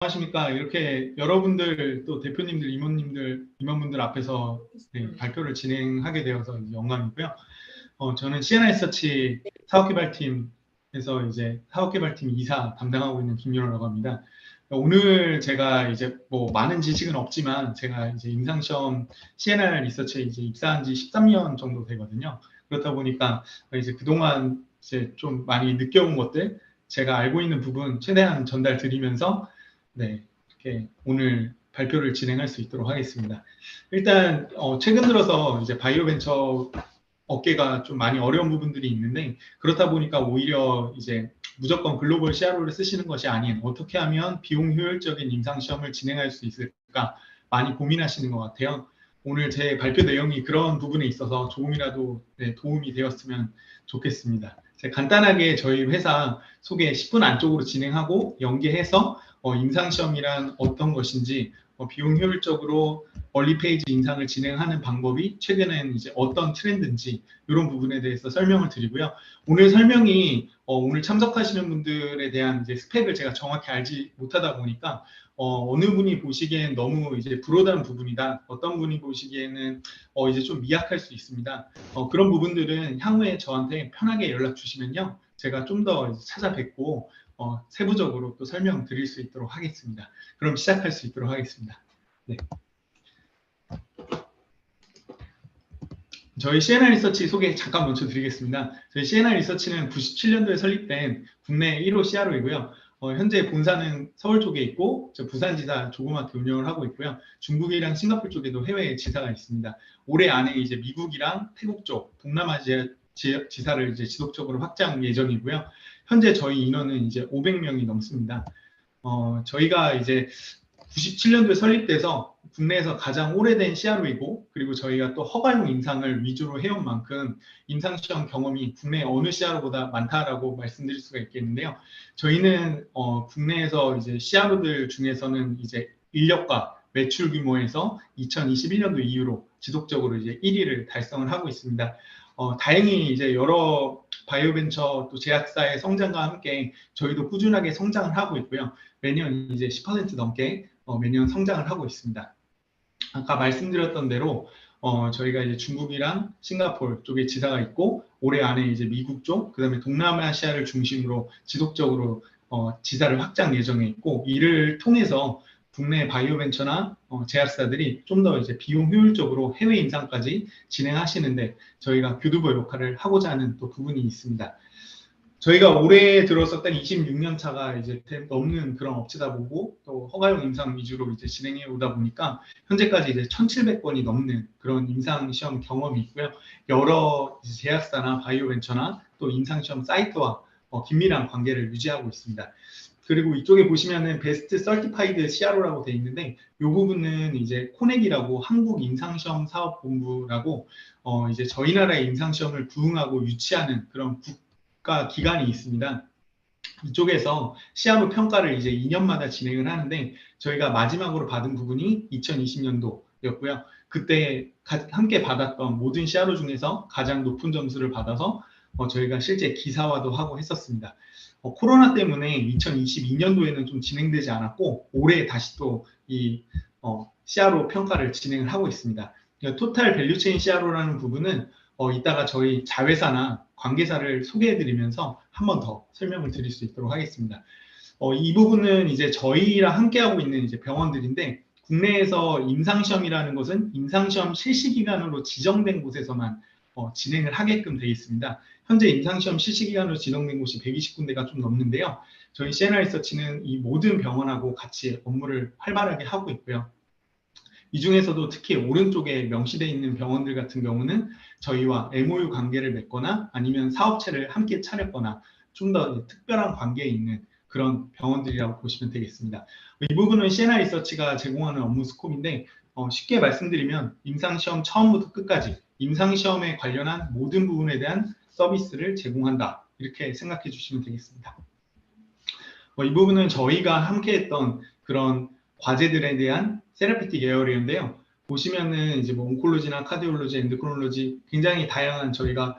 안녕하십니까. 이렇게 여러분들 또 대표님들, 임원분들 앞에서 발표를 진행하게 되어서 영광이고요. 저는 C&I 리서치 사업개발팀에서 이제 사업개발팀 이사 담당하고 있는 김윤호라고 합니다. 오늘 제가 이제 뭐 많은 지식은 없지만 제가 이제 임상시험 C&I 리서치에 이제 입사한 지 13년 정도 되거든요. 그렇다 보니까 이제 그동안 이제 좀 많이 느껴온 것들, 제가 알고 있는 부분 최대한 전달 드리면서 네, 이렇게 오늘 발표를 진행할 수 있도록 하겠습니다. 일단 최근 들어서 이제 바이오 벤처 업계가 좀 많이 어려운 부분들이 있는데, 그렇다 보니까 오히려 이제 무조건 글로벌 CRO를 쓰시는 것이 아닌 어떻게 하면 비용 효율적인 임상 시험을 진행할 수 있을까 많이 고민하시는 것 같아요. 오늘 제 발표 내용이 그런 부분에 있어서 조금이라도 도움이 되었으면 좋겠습니다. 제가 간단하게 저희 회사 소개 10분 안쪽으로 진행하고 연계해서 임상시험이란 어떤 것인지, 비용 효율적으로 얼리페이지 임상을 진행하는 방법이 최근엔 이제 어떤 트렌드인지 이런 부분에 대해서 설명을 드리고요. 오늘 설명이 오늘 참석하시는 분들에 대한 이제 스펙을 제가 정확히 알지 못하다 보니까 어느 분이 보시기엔 너무 이제 불어다는 부분이다. 어떤 분이 보시기에는 이제 좀 미약할 수 있습니다. 그런 부분들은 향후에 저한테 편하게 연락 주시면요. 제가 좀 더 찾아뵙고 세부적으로 또 설명드릴 수 있도록 하겠습니다. 그럼 시작할 수 있도록 하겠습니다. 네. 저희 C&I 리서치 소개 잠깐 먼저 드리겠습니다. 저희 C&I 리서치는 97년도에 설립된 국내 1호 CRO이고요. 현재 본사는 서울 쪽에 있고 부산지사 조그맣게 운영을 하고 있고요. 중국이랑 싱가포르 쪽에도 해외 지사가 있습니다. 올해 안에 이제 미국이랑 태국 쪽 동남아 지사를 이제 지속적으로 확장 예정이고요. 현재 저희 인원은 이제 500명이 넘습니다. 저희가 이제 97년도에 설립돼서 국내에서 가장 오래된 CRO이고, 그리고 저희가 또 허가용 임상을 위주로 해온 만큼 임상시험 경험이 국내 어느 CRO보다 많다라고 말씀드릴 수가 있겠는데요. 저희는 국내에서 이제 CRO들 중에서는 이제 인력과 매출 규모에서 2021년도 이후로 지속적으로 이제 1위를 달성을 하고 있습니다. 다행히 이제 여러 바이오벤처 또 제약사의 성장과 함께 저희도 꾸준하게 성장을 하고 있고요. 매년 이제 10% 넘게 매년 성장을 하고 있습니다. 아까 말씀드렸던 대로 저희가 이제 중국이랑 싱가포르 쪽에 지사가 있고, 올해 안에 이제 미국 쪽, 그다음에 동남아시아를 중심으로 지속적으로 지사를 확장 예정에 있고, 이를 통해서 국내 바이오벤처나 제약사들이 좀 더 이제 비용 효율적으로 해외 임상까지 진행하시는데 저희가 교두보 역할을 하고자 하는 또 부분이 있습니다. 저희가 올해 들어서 딱 26년 차가 이제 넘는 그런 업체다 보고, 또 허가용 임상 위주로 이제 진행해 오다 보니까 현재까지 이제 1,700건이 넘는 그런 임상 시험 경험이 있고요. 여러 제약사나 바이오벤처나 또 임상 시험 사이트와 긴밀한 관계를 유지하고 있습니다. 그리고 이쪽에 보시면은 베스트 서티파이드 CRO라고 되어 있는데, 이 부분은 이제 코넥이라고 한국임상시험 사업본부라고 이제 저희 나라의 임상시험을 부응하고 유치하는 그런 국가 기관이 있습니다. 이쪽에서 CRO 평가를 이제 2년마다 진행을 하는데, 저희가 마지막으로 받은 부분이 2020년도였고요. 그때 함께 받았던 모든 CRO 중에서 가장 높은 점수를 받아서 저희가 실제 기사화도 하고 했었습니다. 코로나 때문에 2022년도에는 좀 진행되지 않았고, 올해 다시 또 이 CRO 평가를 진행을 하고 있습니다. 토탈 밸류체인 CRO라는 부분은 이따가 저희 자회사나 관계사를 소개해드리면서 한 번 더 설명을 드릴 수 있도록 하겠습니다. 이 부분은 이제 저희랑 함께하고 있는 이제 병원들인데, 국내에서 임상시험이라는 것은 임상시험 실시기관으로 지정된 곳에서만 진행을 하게끔 되어 있습니다. 현재 임상시험 실시기관으로 지정된 곳이 120군데가 좀 넘는데요. 저희 C&I 리서치는 이 모든 병원하고 같이 업무를 활발하게 하고 있고요. 이 중에서도 특히 오른쪽에 명시되어 있는 병원들 같은 경우는 저희와 MOU 관계를 맺거나 아니면 사업체를 함께 차렸거나 좀 더 특별한 관계에 있는 그런 병원들이라고 보시면 되겠습니다. 이 부분은 C&I 리서치가 제공하는 업무 스코프인데, 쉽게 말씀드리면 임상시험 처음부터 끝까지 임상시험에 관련한 모든 부분에 대한 서비스를 제공한다, 이렇게 생각해 주시면 되겠습니다. 이 부분은 저희가 함께했던 그런 과제들에 대한 세라피틱 에어리어인데요. 보시면은 이제 뭐 온콜로지나 카디올로지, 엔도크리놀로지 굉장히 다양한 저희가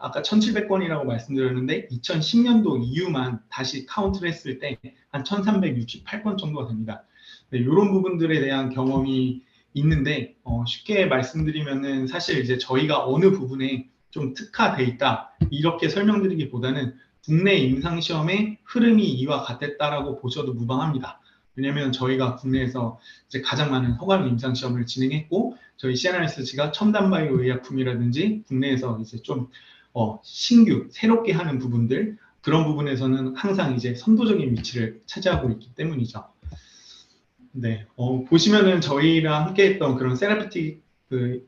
아까 1,700건이라고 말씀드렸는데 2010년도 이후만 다시 카운트를 했을 때 한 1,368건 정도가 됩니다. 네, 이런 부분들에 대한 경험이 있는데 쉽게 말씀드리면은 사실 이제 저희가 어느 부분에 좀 특화돼 있다 이렇게 설명드리기보다는 국내 임상시험의 흐름이 이와 같았다라고 보셔도 무방합니다. 왜냐하면 저희가 국내에서 이제 가장 많은 허가용 임상시험을 진행했고 저희 시에나 리서치가 첨단 바이오 의약품이라든지 국내에서 이제 좀 신규 새롭게 하는 부분들 그런 부분에서는 항상 이제 선도적인 위치를 차지하고 있기 때문이죠. 네, 보시면은 저희랑 함께했던 그런 세라피틱 그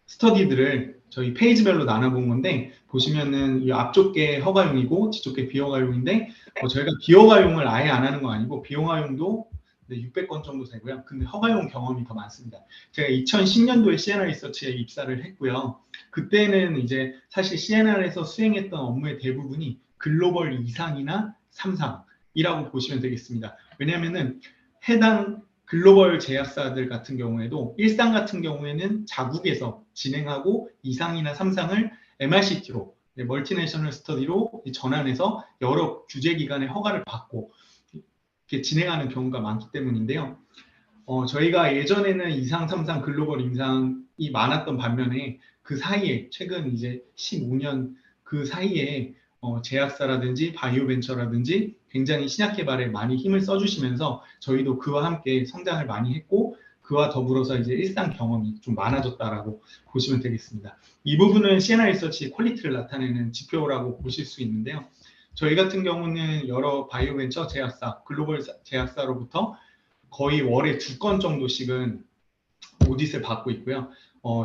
스터디들을 저희 페이지별로 나눠본 건데 보시면은 이 앞쪽 게 허가용이고 뒤쪽 게 비허가용인데 저희가 비허가용을 아예 안 하는 거 아니고 비허가용도 600건 정도 되고요. 근데 허가용 경험이 더 많습니다. 제가 2010년도에 시에나 리서치에 입사를 했고요. 그때는 이제 사실 시에나에서 수행했던 업무의 대부분이 글로벌 2상이나 3상이라고 보시면 되겠습니다. 왜냐하면은 해당 글로벌 제약사들 같은 경우에도 1상 같은 경우에는 자국에서 진행하고 2상이나 3상을 MRCT로 멀티내셔널 스터디로 전환해서 여러 규제기관의 허가를 받고 이렇게 진행하는 경우가 많기 때문인데요. 저희가 예전에는 2상, 3상 글로벌 임상이 많았던 반면에 그 사이에 최근 이제 15년 그 사이에 제약사라든지 바이오벤처라든지 굉장히 신약 개발에 많이 힘을 써주시면서 저희도 그와 함께 성장을 많이 했고 그와 더불어서 이제 일상 경험이 좀 많아졌다라고 보시면 되겠습니다. 이 부분은 시에나 리서치 퀄리티를 나타내는 지표라고 보실 수 있는데요. 저희 같은 경우는 여러 바이오벤처 제약사, 글로벌 제약사로부터 거의 월에 2건 정도씩은 오디트를 받고 있고요.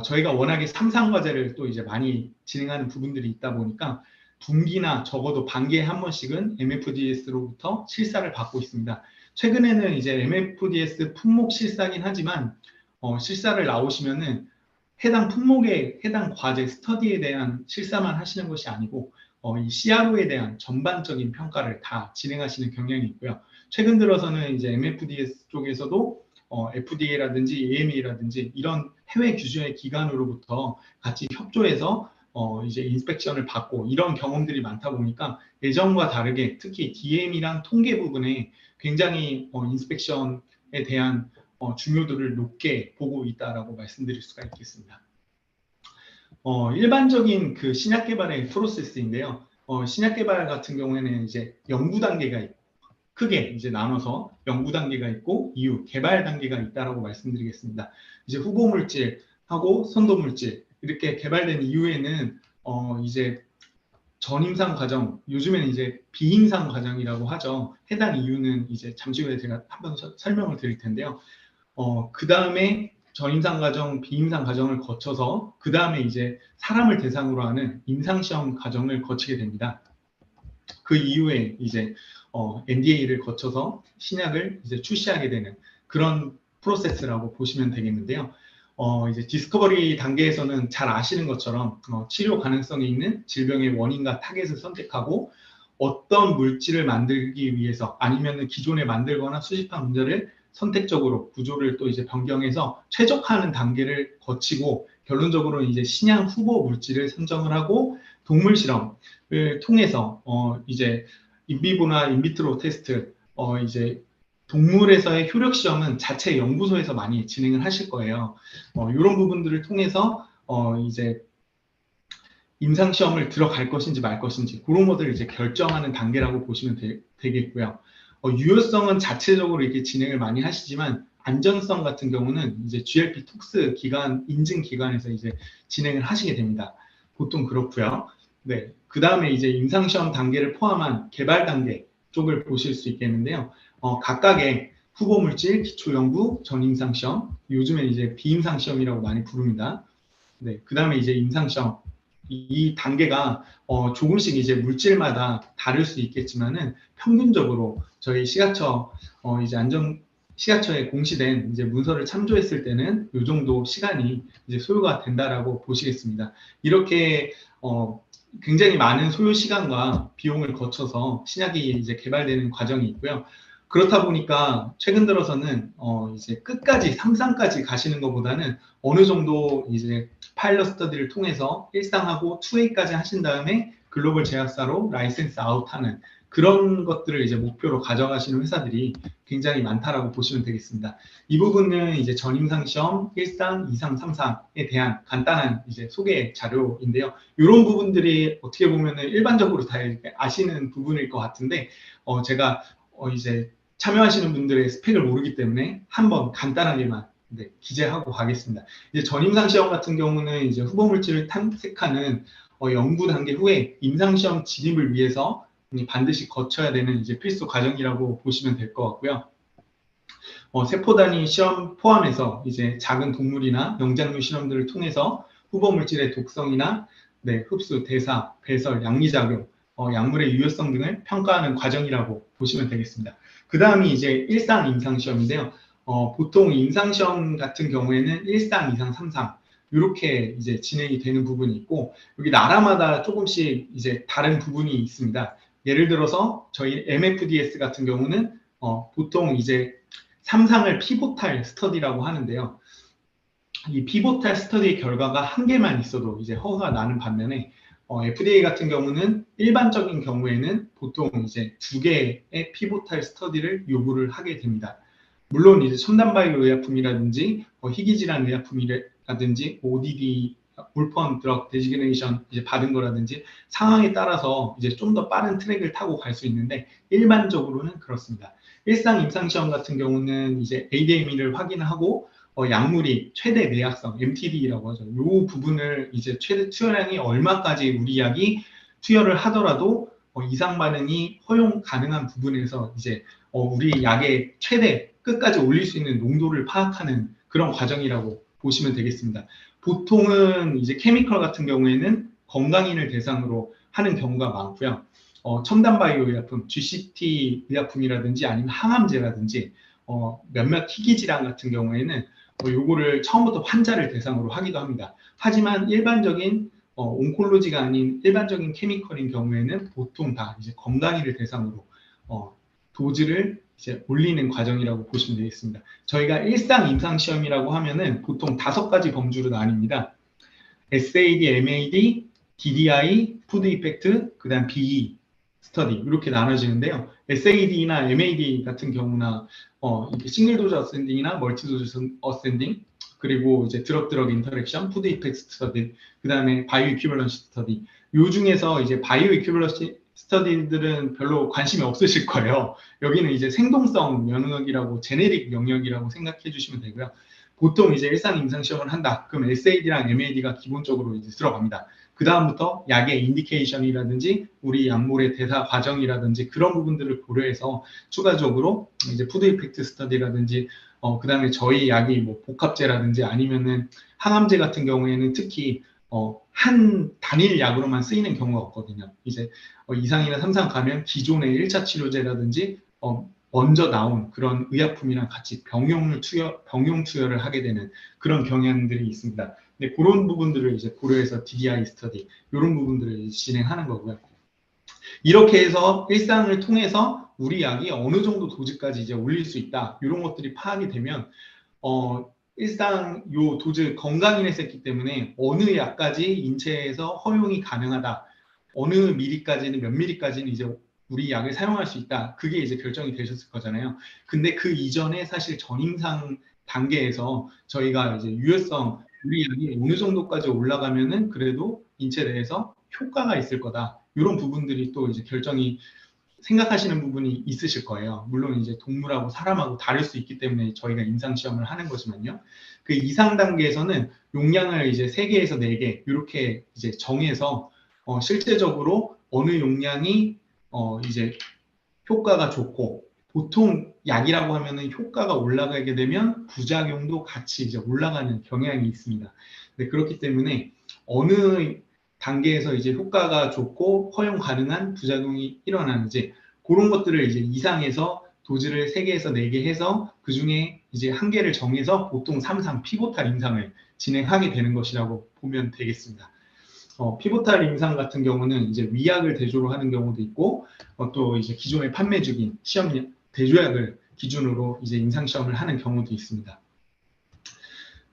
저희가 워낙에 3상 과제를 또 이제 많이 진행하는 부분들이 있다 보니까 분기나 적어도 반기에 한 번씩은 MFDS로부터 실사를 받고 있습니다. 최근에는 이제 MFDS 품목 실사긴 하지만 실사를 나오시면은 해당 품목에 해당 과제 스터디에 대한 실사만 하시는 것이 아니고 이 CRO에 대한 전반적인 평가를 다 진행하시는 경향이 있고요. 최근 들어서는 이제 MFDS 쪽에서도 FDA라든지 AMA라든지 이런 해외 규제 기관으로부터 같이 협조해서 이제 인스펙션을 받고 이런 경험들이 많다 보니까 예전과 다르게 특히 DM이랑 통계 부분에 굉장히 인스펙션에 대한 중요도를 높게 보고 있다라고 말씀드릴 수가 있겠습니다. 일반적인 그 신약 개발의 프로세스인데요. 신약 개발 같은 경우에는 이제 연구 단계가 있고 크게 이제 나눠서 연구 단계가 있고 이후 개발 단계가 있다라고 말씀드리겠습니다. 이제 후보 물질하고 선도 물질 이렇게 개발된 이후에는 이제 전임상 과정, 요즘에는 이제 비임상 과정이라고 하죠. 해당 이유는 이제 잠시 후에 제가 한번 설명을 드릴 텐데요. 그 다음에 전임상 과정, 비임상 과정을 거쳐서 그 다음에 이제 사람을 대상으로 하는 임상시험 과정을 거치게 됩니다. 그 이후에 이제 NDA를 거쳐서 신약을 이제 출시하게 되는 그런 프로세스라고 보시면 되겠는데요. 이제 디스커버리 단계에서는 잘 아시는 것처럼 치료 가능성이 있는 질병의 원인과 타겟을 선택하고 어떤 물질을 만들기 위해서 아니면 기존에 만들거나 수집한 문제를 선택적으로 구조를 또 이제 변경해서 최적화하는 단계를 거치고 결론적으로 이제 신약 후보 물질을 선정을 하고 동물 실험을 통해서 이제 인비보나 인비트로 테스트 이제 동물에서의 효력 시험은 자체 연구소에서 많이 진행을 하실 거예요. 이런 부분들을 통해서 이제 임상 시험을 들어갈 것인지 말 것인지 그런 것들을 이제 결정하는 단계라고 보시면 되겠고요. 유효성은 자체적으로 이렇게 진행을 많이 하시지만 안전성 같은 경우는 이제 GLP 톡스 기관 인증 기관에서 이제 진행을 하시게 됩니다. 보통 그렇고요. 네, 그 다음에 이제 임상 시험 단계를 포함한 개발 단계 쪽을 보실 수 있겠는데요. 각각의 후보 물질, 기초 연구, 전임상 시험, 요즘에 이제 비임상 시험이라고 많이 부릅니다. 네, 그 다음에 이제 임상 시험. 이 단계가 조금씩 이제 물질마다 다를 수 있겠지만은 평균적으로 저희 시가처 이제 시가처에 공시된 이제 문서를 참조했을 때는 이 정도 시간이 이제 소요가 된다라고 보시겠습니다. 이렇게 굉장히 많은 소요 시간과 비용을 거쳐서 신약이 이제 개발되는 과정이 있고요. 그렇다 보니까 최근 들어서는 이제 끝까지 3상까지 가시는 것보다는 어느 정도 이제 파일럿 스터디를 통해서 1상하고 2A까지 하신 다음에 글로벌 제약사로 라이센스 아웃하는 그런 것들을 이제 목표로 가져가시는 회사들이 굉장히 많다라고 보시면 되겠습니다. 이 부분은 이제 전임상 시험 1상, 2상, 3상에 대한 간단한 이제 소개 자료인데요. 이런 부분들이 어떻게 보면은 일반적으로 다 아시는 부분일 것 같은데 제가 이제 참여하시는 분들의 스펙을 모르기 때문에 한번 간단하게만 기재하고 가겠습니다. 이제 전임상 시험 같은 경우는 이제 후보 물질을 탐색하는 연구 단계 후에 임상 시험 진입을 위해서 반드시 거쳐야 되는 이제 필수 과정이라고 보시면 될 것 같고요. 세포 단위 시험 포함해서 이제 작은 동물이나 영장류 실험들을 통해서 후보 물질의 독성이나 흡수, 대사, 배설, 양리작용, 약물의 유효성 등을 평가하는 과정이라고 보시면 되겠습니다. 그 다음이 이제 1상 임상시험인데요. 보통 임상시험 같은 경우에는 1상, 2상, 3상 이렇게 이제 진행이 되는 부분이 있고 여기 나라마다 조금씩 이제 다른 부분이 있습니다. 예를 들어서 저희 MFDS 같은 경우는 보통 이제 3상을 피보탈 스터디라고 하는데요. 이 피보탈 스터디 결과가 한 개만 있어도 이제 허가가 나는 반면에 FDA 같은 경우는 일반적인 경우에는 보통 이제 2개의 피보탈 스터디를 요구를 하게 됩니다. 물론 이제 첨단 바이오 의약품이라든지 희귀질환 의약품이라든지 ODD 올펀 드럭 데지그네이션 이제 받은 거라든지 상황에 따라서 이제 좀 더 빠른 트랙을 타고 갈 수 있는데 일반적으로는 그렇습니다. 일상 임상 시험 같은 경우는 이제 ADME를 확인하고 약물이 최대 내약성 MTD라고 하죠. 이 부분을 이제 최대 투여량이 얼마까지 우리 약이 투여를 하더라도 이상 반응이 허용 가능한 부분에서 이제 우리 약의 최대 끝까지 올릴 수 있는 농도를 파악하는 그런 과정이라고 보시면 되겠습니다. 보통은 이제 케미컬 같은 경우에는 건강인을 대상으로 하는 경우가 많고요. 첨단 바이오 의약품, GCT 의약품이라든지 아니면 항암제라든지 몇몇 희귀 질환 같은 경우에는 요거를 처음부터 환자를 대상으로 하기도 합니다. 하지만 일반적인 온콜로지가 아닌 일반적인 케미컬인 경우에는 보통 다 이제 건강인을 대상으로 도즈를 이제 올리는 과정이라고 보시면 되겠습니다. 저희가 일상 임상 시험이라고 하면은 보통 5가지 범주로 나뉩니다. SAD, MAD, DDI, 푸드 이펙트, 그 다음 BE 스터디 이렇게 나눠지는데요. SAD나 MAD 같은 경우나 싱글 도즈 어센딩이나 멀티 도즈 어센딩 그리고 이제 드럭 인터랙션, 푸드 이펙트 스터디, 그 다음에 바이오 이퀴벌런시 스터디. 요 중에서 이제 바이오 이퀴벌런시 스터디들은 별로 관심이 없으실 거예요. 여기는 이제 생동성 영역이라고 제네릭 영역이라고 생각해 주시면 되고요. 보통 이제 일상 임상 시험을 한다. 그럼 SAD랑 MAD가 기본적으로 이제 들어갑니다. 그 다음부터 약의 인디케이션이라든지 우리 약물의 대사 과정이라든지 그런 부분들을 고려해서 추가적으로 이제 푸드 이펙트 스터디라든지 그 다음에 저희 약이 뭐 복합제라든지 아니면은 항암제 같은 경우에는 특히 한 단일 약으로만 쓰이는 경우가 없거든요. 이제 2상이나 3상 가면 기존의 1차 치료제라든지 먼저 나온 그런 의약품이랑 같이 병용 투여를 하게 되는 그런 경향들이 있습니다. 근데 그런 부분들을 이제 고려해서 DDI 스터디 이런 부분들을 진행하는 거고요. 이렇게 해서 일상을 통해서 우리 약이 어느 정도 도즈까지 이제 올릴 수 있다 이런 것들이 파악이 되면 일상 요 도즈 건강인에서 했기 때문에 어느 약까지 인체에서 허용이 가능하다 어느 미리까지는 몇 미리까지는 이제 우리 약을 사용할 수 있다. 그게 이제 결정이 되셨을 거잖아요. 근데 그 이전에 사실 전임상 단계에서 저희가 이제 유효성, 우리 약이 어느 정도까지 올라가면은 그래도 인체 내에서 효과가 있을 거다. 이런 부분들이 또 이제 결정이 생각하시는 부분이 있으실 거예요. 물론 이제 동물하고 사람하고 다를 수 있기 때문에 저희가 임상 시험을 하는 거지만요. 그 이상 단계에서는 용량을 이제 3개에서 4개 이렇게 이제 정해서 실제적으로 어느 용량이 이제 효과가 좋고 보통 약이라고 하면은 효과가 올라가게 되면 부작용도 같이 이제 올라가는 경향이 있습니다. 네, 그렇기 때문에 어느 단계에서 이제 효과가 좋고 허용 가능한 부작용이 일어나는지 그런 것들을 이제 이상에서 도즈를 3개에서 4개 해서 그 중에 이제 1개를 정해서 보통 3상 피보탈 임상을 진행하게 되는 것이라고 보면 되겠습니다. 피보탈 임상 같은 경우는 이제 위약을 대조로 하는 경우도 있고 또 이제 기존의 판매 중인 시험 대조약을 기준으로 이제 임상시험을 하는 경우도 있습니다.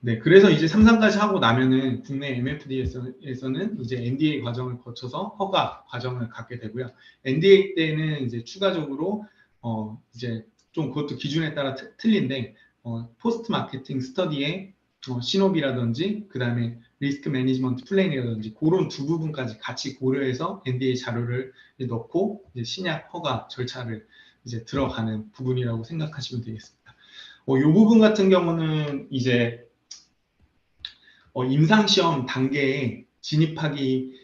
네, 그래서 이제 3상까지 하고 나면은 국내 MFD에서는 이제 NDA 과정을 거쳐서 허가 과정을 갖게 되고요. NDA 때는 이제 추가적으로 이제 좀 그것도 기준에 따라 틀린데 포스트 마케팅 스터디에 신호비라든지 그 다음에 리스크 매니지먼트 플랜이라든지 그런 두 부분까지 같이 고려해서 NDA 자료를 넣고 이제 신약 허가 절차를 이제 들어가는 부분이라고 생각하시면 되겠습니다. 이 부분 같은 경우는 이제 임상시험 단계에 진입하기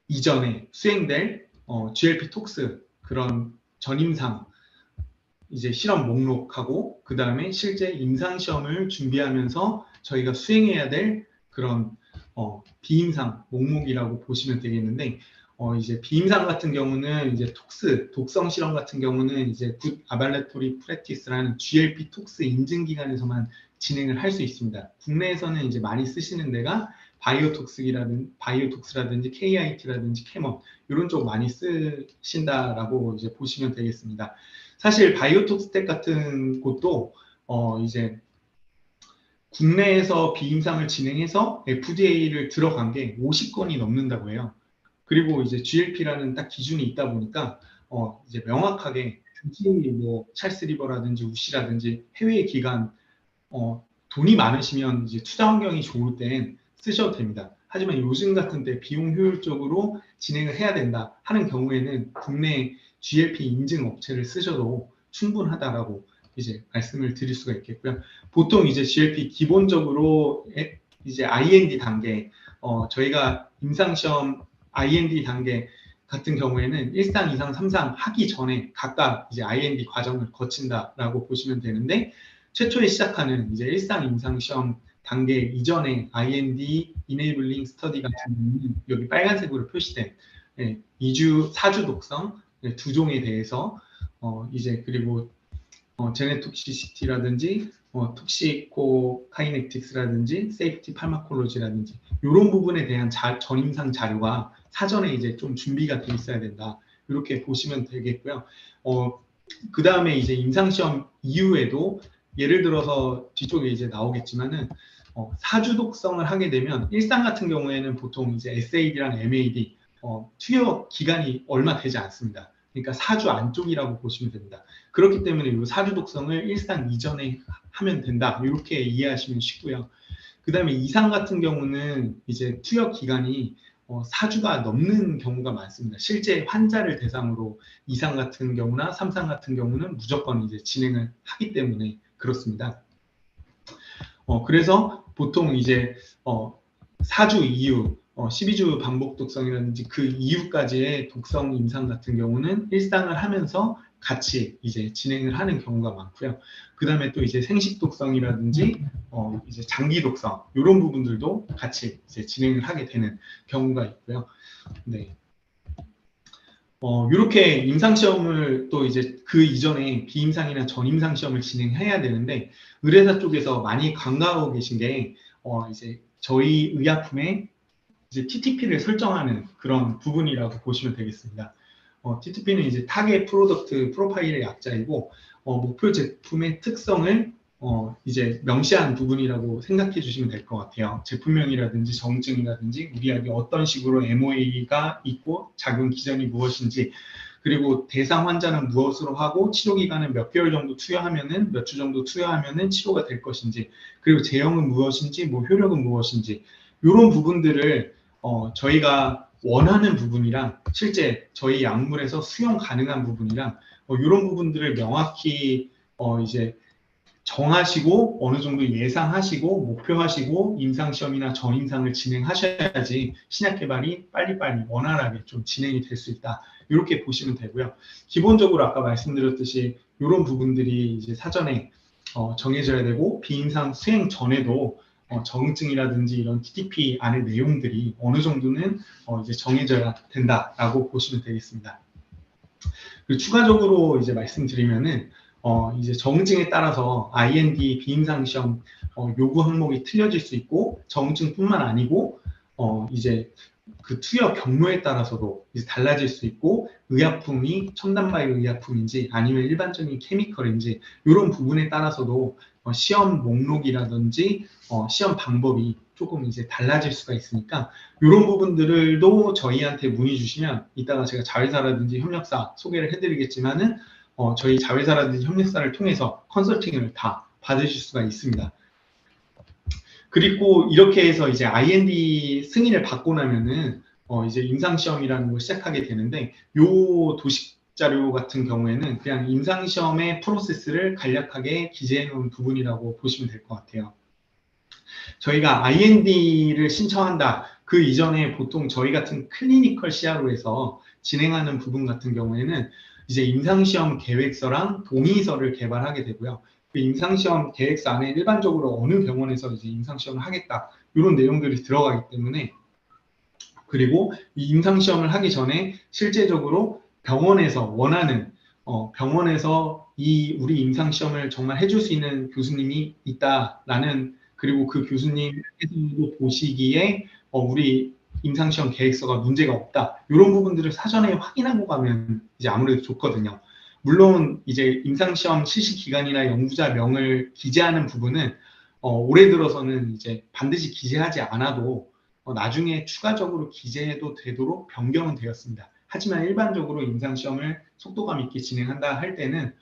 이전에 수행될 GLP 톡스 그런 전임상 이제 실험 목록하고 그 다음에 실제 임상시험을 준비하면서 저희가 수행해야 될 그런 비임상 목록이라고 보시면 되겠는데 이제 비임상 같은 경우는 이제 톡스 독성 실험 같은 경우는 이제 굿 아발레토리 프랙티스라는 GLP 톡스 인증 기관에서만 진행을 할 수 있습니다. 국내에서는 이제 많이 쓰시는 데가 바이오톡스라든지 KIT라든지 캐먼 이런 쪽 많이 쓰신다라고 이제 보시면 되겠습니다. 사실 바이오톡스텍 같은 곳도 이제 국내에서 비임상을 진행해서 FDA를 들어간 게 50건이 넘는다고 해요. 그리고 이제 GLP라는 딱 기준이 있다 보니까 이제 명확하게 굳이 뭐 찰스 리버라든지 우시라든지 해외 기관 돈이 많으시면 이제 투자 환경이 좋을 땐 쓰셔도 됩니다. 하지만 요즘 같은 때 비용 효율적으로 진행을 해야 된다 하는 경우에는 국내 GLP 인증 업체를 쓰셔도 충분하다라고 이제 말씀을 드릴 수가 있겠고요. 보통 이제 GLP 기본적으로 이제 IND 단계, 저희가 임상시험 IND 단계 같은 경우에는 1상, 2상, 3상 하기 전에 각각 이제 IND 과정을 거친다라고 보시면 되는데 최초에 시작하는 이제 1상 임상시험 단계 이전에 IND Enabling Study 같은 경우는 여기 빨간색으로 표시된 2주, 4주 독성 두 종에 대해서 이제 그리고 제네톡시시티라든지 톡시코카이넥틱스라든지 세이프티 파마콜로지라든지 이런 부분에 대한 전임상 자료가 사전에 이제 좀 준비가 돼 있어야 된다. 이렇게 보시면 되겠고요. 그 다음에 이제 임상시험 이후에도 예를 들어서 뒤쪽에 이제 나오겠지만은 4주 독성을 하게 되면 일상 같은 경우에는 보통 이제 SAD랑 MAD 투여 기간이 얼마 되지 않습니다. 그러니까 4주 안쪽이라고 보시면 됩니다. 그렇기 때문에 이 4주 독성을 일상 이전에 하면 된다. 이렇게 이해하시면 쉽고요. 그 다음에 이상 같은 경우는 이제 투여 기간이 4주가 넘는 경우가 많습니다. 실제 환자를 대상으로 이상 같은 경우나 3상 같은 경우는 무조건 이제 진행을 하기 때문에 그렇습니다. 그래서 보통 이제 4주 이후 12주 반복 독성이라든지 그 이후까지의 독성 임상 같은 경우는 일상을 하면서 같이 이제 진행을 하는 경우가 많고요. 그 다음에 또 이제 생식 독성이라든지 이제 장기 독성 이런 부분들도 같이 이제 진행을 하게 되는 경우가 있고요. 네. 이렇게 임상시험을 또 이제 그 이전에 비임상이나 전임상 시험을 진행해야 되는데 의뢰사 쪽에서 많이 간과하고 계신 게 이제 저희 의약품에 이제 TTP를 설정하는 그런 부분이라고 보시면 되겠습니다. TTP는 이제 타겟 프로덕트 프로파일의 약자이고 목표 제품의 특성을 이제 명시한 부분이라고 생각해 주시면 될 것 같아요. 제품명이라든지 정증이라든지 우리 약이 어떤 식으로 MOA가 있고 작용 기전이 무엇인지 그리고 대상 환자는 무엇으로 하고 치료 기간은 몇 개월 정도 투여하면은 몇 주 정도 투여하면은 치료가 될 것인지 그리고 제형은 무엇인지 뭐 효력은 무엇인지 이런 부분들을 저희가 원하는 부분이랑 실제 저희 약물에서 수용 가능한 부분이랑 이런 부분들을 명확히 이제 정하시고 어느 정도 예상하시고 목표하시고 임상시험이나 전임상을 진행하셔야지 신약 개발이 빨리빨리 원활하게 좀 진행이 될 수 있다. 이렇게 보시면 되고요. 기본적으로 아까 말씀드렸듯이 이런 부분들이 이제 사전에 정해져야 되고 비임상 수행 전에도 적응증이라든지 이런 TTP 안의 내용들이 어느 정도는 이제 정해져야 된다라고 보시면 되겠습니다. 그리고 추가적으로 이제 말씀드리면은 이제 적응증에 따라서 IND 비임상 시험 요구 항목이 틀려질 수 있고 적응증뿐만 아니고 이제 그 투여 경로에 따라서도 이제 달라질 수 있고, 의약품이 첨단바이오 의약품인지 아니면 일반적인 케미컬인지 이런 부분에 따라서도 시험 목록이라든지 시험 방법이 조금 이제 달라질 수가 있으니까 이런 부분들도 저희한테 문의 주시면 이따가 제가 자회사라든지 협력사 소개를 해드리겠지만은 저희 자회사라든지 협력사를 통해서 컨설팅을 다 받으실 수가 있습니다. 그리고 이렇게 해서 이제 IND 승인을 받고 나면은 이제 임상시험이라는 걸 시작하게 되는데, 요 도식 자료 같은 경우에는 그냥 임상시험의 프로세스를 간략하게 기재해 놓은 부분이라고 보시면 될 것 같아요. 저희가 IND를 신청한다. 그 이전에 보통 저희 같은 클리니컬 CRO에서 진행하는 부분 같은 경우에는 이제 임상시험 계획서랑 동의서를 개발하게 되고요. 그 임상시험 계획서 안에 일반적으로 어느 병원에서 이제 임상시험을 하겠다. 이런 내용들이 들어가기 때문에, 그리고 이 임상시험을 하기 전에 실제적으로 병원에서 원하는 병원에서 이 우리 임상시험을 정말 해줄 수 있는 교수님이 있다라는, 그리고 그 교수님께서도 보시기에 우리 임상시험 계획서가 문제가 없다, 이런 부분들을 사전에 확인하고 가면 이제 아무래도 좋거든요. 물론 이제 임상시험 실시 기간이나 연구자 명을 기재하는 부분은 올해 들어서는 이제 반드시 기재하지 않아도 나중에 추가적으로 기재해도 되도록 변경은 되었습니다. 하지만 일반적으로 임상시험을 속도감 있게 진행한다 할 때는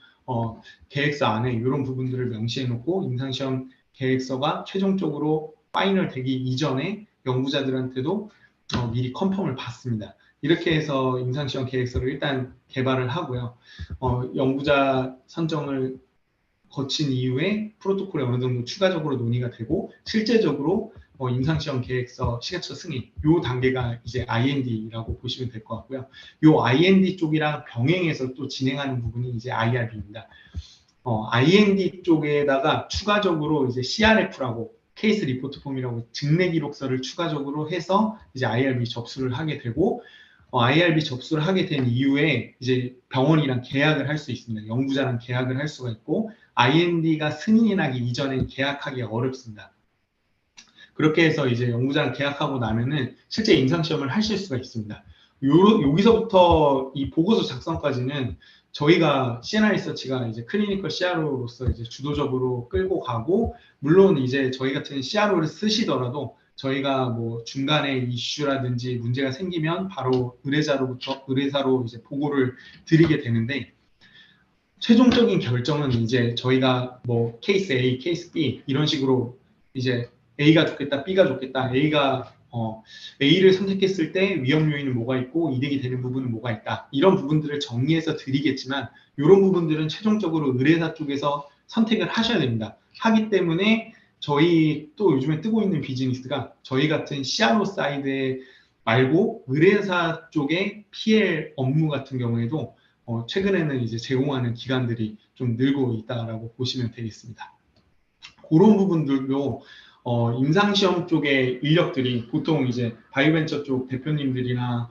계획서 안에 이런 부분들을 명시해 놓고 임상시험 계획서가 최종적으로 파이널 되기 이전에 연구자들한테도 미리 컨펌을 받습니다. 이렇게 해서 임상시험 계획서를 일단 개발을 하고요. 연구자 선정을 거친 이후에 프로토콜이 어느 정도 추가적으로 논의가 되고, 실제적으로 임상시험 계획서 시가처 승인, 요 단계가 이제 IND라고 보시면 될 것 같고요. 요 IND 쪽이랑 병행해서 또 진행하는 부분이 이제 IRB입니다. IND 쪽에다가 추가적으로 이제 CRF라고, 케이스 리포트 폼이라고 증례 기록서를 추가적으로 해서 이제 IRB 접수를 하게 되고, IRB 접수를 하게 된 이후에 이제 병원이랑 계약을 할 수 있습니다. 연구자랑 계약을 할 수가 있고, IND가 승인이 나기 이전에 계약하기 어렵습니다. 그렇게 해서 이제 연구자랑 계약하고 나면은 실제 임상시험을 하실 수가 있습니다. 여기서부터 이 보고서 작성까지는 저희가 CNR 리서치가 이제 클리니컬 CRO로서 이제 주도적으로 끌고 가고, 물론 이제 저희 같은 CRO를 쓰시더라도 저희가 뭐 중간에 이슈라든지 문제가 생기면 바로 의뢰사로 이제 보고를 드리게 되는데, 최종적인 결정은 이제 저희가 뭐 케이스 A, 케이스 B 이런 식으로 이제 A가 좋겠다, B가 좋겠다, A를 선택했을 때 위험 요인은 뭐가 있고 이득이 되는 부분은 뭐가 있다, 이런 부분들을 정리해서 드리겠지만, 이런 부분들은 최종적으로 의뢰사 쪽에서 선택을 하셔야 됩니다. 하기 때문에 저희 또 요즘에 뜨고 있는 비즈니스가 저희 같은 CRO 사이드 말고 의뢰사 쪽의 PL 업무 같은 경우에도 최근에는 이제 제공하는 기관들이 좀 늘고 있다라고 보시면 되겠습니다. 그런 부분들도 임상시험 쪽의 인력들이 보통 이제 바이오벤처 쪽 대표님들이나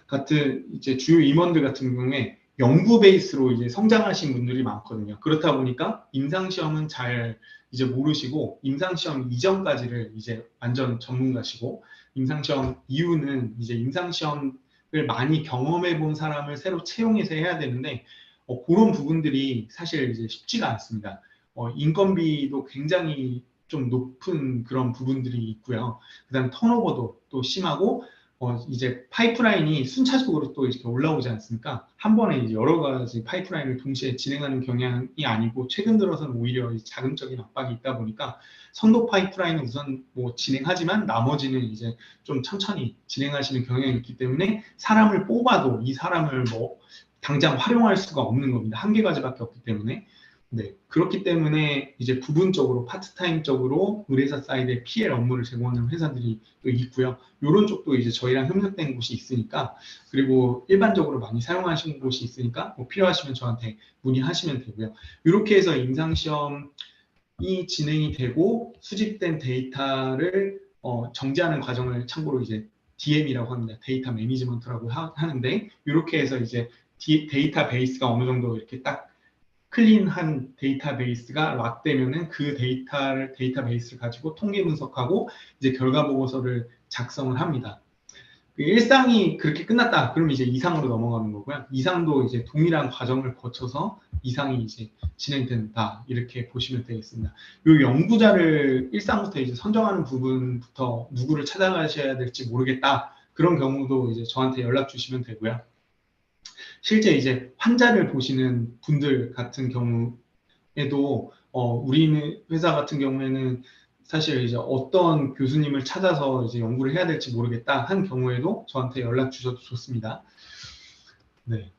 같은 이제 주요 임원들 같은 경우에 연구 베이스로 이제 성장하신 분들이 많거든요. 그렇다 보니까 임상시험은 잘 이제 모르시고, 임상시험 이전까지를 이제 완전 전문가시고, 임상시험 이후는 이제 임상시험을 많이 경험해 본 사람을 새로 채용해서 해야 되는데, 그런 부분들이 사실 이제 쉽지가 않습니다. 인건비도 굉장히 좀 높은 그런 부분들이 있고요. 그다음 턴오버도 또 심하고, 이제 파이프라인이 순차적으로 또 이렇게 올라오지 않습니까? 한 번에 이제 여러 가지 파이프라인을 동시에 진행하는 경향이 아니고, 최근 들어서는 오히려 자금적인 압박이 있다 보니까 선도 파이프라인은 우선 뭐 진행하지만 나머지는 이제 좀 천천히 진행하시는 경향이 있기 때문에 사람을 뽑아도 이 사람을 뭐 당장 활용할 수가 없는 겁니다. 한계 가지밖에 없기 때문에. 네, 그렇기 때문에 이제 부분적으로 파트타임적으로 의뢰사 사이드에 PL 업무를 제공하는 회사들이 또 있고요. 이런 쪽도 이제 저희랑 협력된 곳이 있으니까, 그리고 일반적으로 많이 사용하시는 곳이 있으니까 뭐 필요하시면 저한테 문의하시면 되고요. 이렇게 해서 임상시험이 진행이 되고 수집된 데이터를 정지하는 과정을 참고로 이제 DM이라고 합니다. 데이터 매니지먼트라고 하는데, 이렇게 해서 이제 데이터 베이스가 어느 정도 이렇게 딱 클린한 데이터베이스가 락되면은 그 데이터베이스를 가지고 통계 분석하고 이제 결과 보고서를 작성을 합니다. 그 일상이 그렇게 끝났다. 그럼 이제 이상으로 넘어가는 거고요. 이상도 이제 동일한 과정을 거쳐서 이상이 이제 진행된다. 이렇게 보시면 되겠습니다. 이 연구자를 일상부터 이제 선정하는 부분부터 누구를 찾아가셔야 될지 모르겠다. 그런 경우도 이제 저한테 연락 주시면 되고요. 실제 이제 환자를 보시는 분들 같은 경우에도 우리 회사 같은 경우에는 사실 이제 어떤 교수님을 찾아서 이제 연구를 해야 될지 모르겠다 한 경우에도 저한테 연락 주셔도 좋습니다. 네.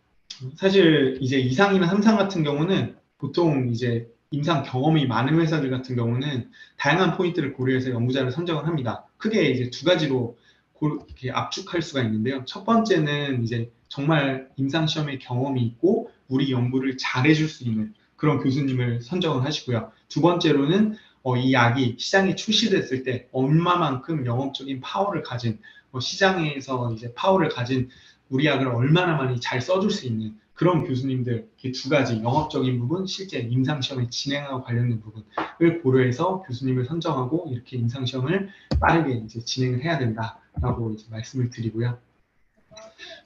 사실 이제 이상이나 삼상 같은 경우는 보통 이제 임상 경험이 많은 회사들 같은 경우는 다양한 포인트를 고려해서 연구자를 선정을 합니다. 크게 이제 두 가지로 이렇게 압축할 수가 있는데요. 첫 번째는 이제 정말 임상 시험에 경험이 있고 우리 연구를 잘해줄 수 있는 그런 교수님을 선정을 하시고요. 두 번째로는 이 약이 시장에 출시됐을 때 얼마만큼 영업적인 파워를 가진 시장에서 이제 파워를 가진 우리 약을 얼마나 많이 잘 써줄 수 있는 그런 교수님들 이렇게 두 가지 영업적인 부분, 실제 임상시험에 진행하고 관련된 부분을 고려해서 교수님을 선정하고 이렇게 임상시험을 빠르게 이제 진행을 해야 된다라고 이제 말씀을 드리고요.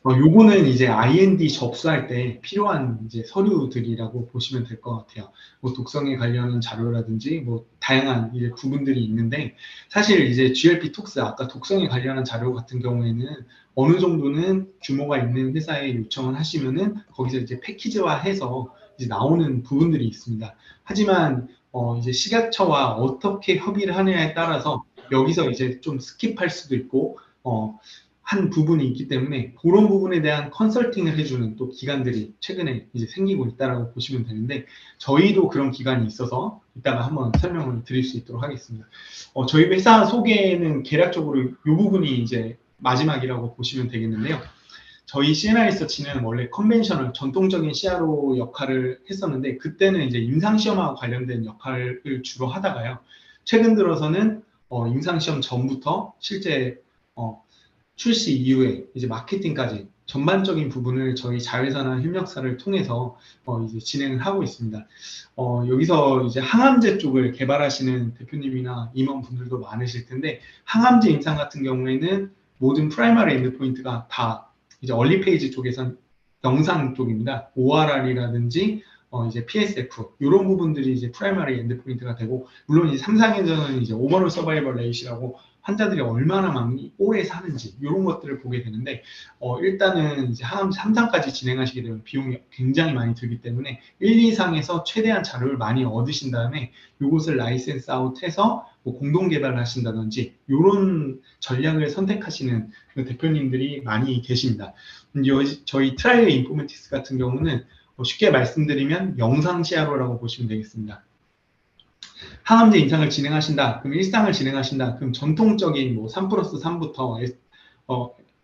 요거는 이제 IND 접수할 때 필요한 이제 서류들이라고 보시면 될 것 같아요. 뭐 독성에 관련한 자료라든지 뭐 다양한 이제 부분들이 있는데 사실 이제 GLP 톡스 아까 독성에 관련한 자료 같은 경우에는 어느 정도는 규모가 있는 회사에 요청을 하시면은 거기서 이제 패키지화해서 이제 나오는 부분들이 있습니다. 하지만 이제 식약처와 어떻게 협의를 하느냐에 따라서 여기서 이제 좀 스킵할 수도 있고 한 부분이 있기 때문에 그런 부분에 대한 컨설팅을 해주는 또 기관들이 최근에 이제 생기고 있다라고 보시면 되는데 저희도 그런 기관이 있어서 이따가 한번 설명을 드릴 수 있도록 하겠습니다. 저희 회사 소개는 개략적으로 이 부분이 이제 마지막이라고 보시면 되겠는데요. 저희 CNR 리서치는 원래 컨벤셔널 전통적인 CRO 역할을 했었는데 그때는 이제 임상시험하고 관련된 역할을 주로 하다가요. 최근 들어서는 임상시험 전부터 실제 출시 이후에 이제 마케팅까지 전반적인 부분을 저희 자회사나 협력사를 통해서 이제 진행을 하고 있습니다. 여기서 이제 항암제 쪽을 개발하시는 대표님이나 임원분들도 많으실 텐데 항암제 임상 같은 경우에는 모든 프라이머리 엔드포인트가 다 이제 얼리 페이지 쪽에선 영상 쪽입니다. ORR이라든지 이제 PSF 이런 부분들이 이제 프라이머리 엔드포인트가 되고 물론 이제 삼상에서는 이제 오버롤 서바이벌 레이시라고 환자들이 얼마나 많이 오래 사는지 이런 것들을 보게 되는데 일단은 이제 항암 3상까지 진행하시게 되면 비용이 굉장히 많이 들기 때문에 1, 2상에서 최대한 자료를 많이 얻으신 다음에 이것을 라이센스 아웃해서 뭐 공동 개발을 하신다든지 이런 전략을 선택하시는 대표님들이 많이 계십니다. 저희 트라이얼 인포메틱스 같은 경우는 쉽게 말씀드리면 영상 CRO라고 보시면 되겠습니다. 항암제 임상을 진행하신다. 그럼 일상을 진행하신다. 그럼 전통적인 뭐 3+3부터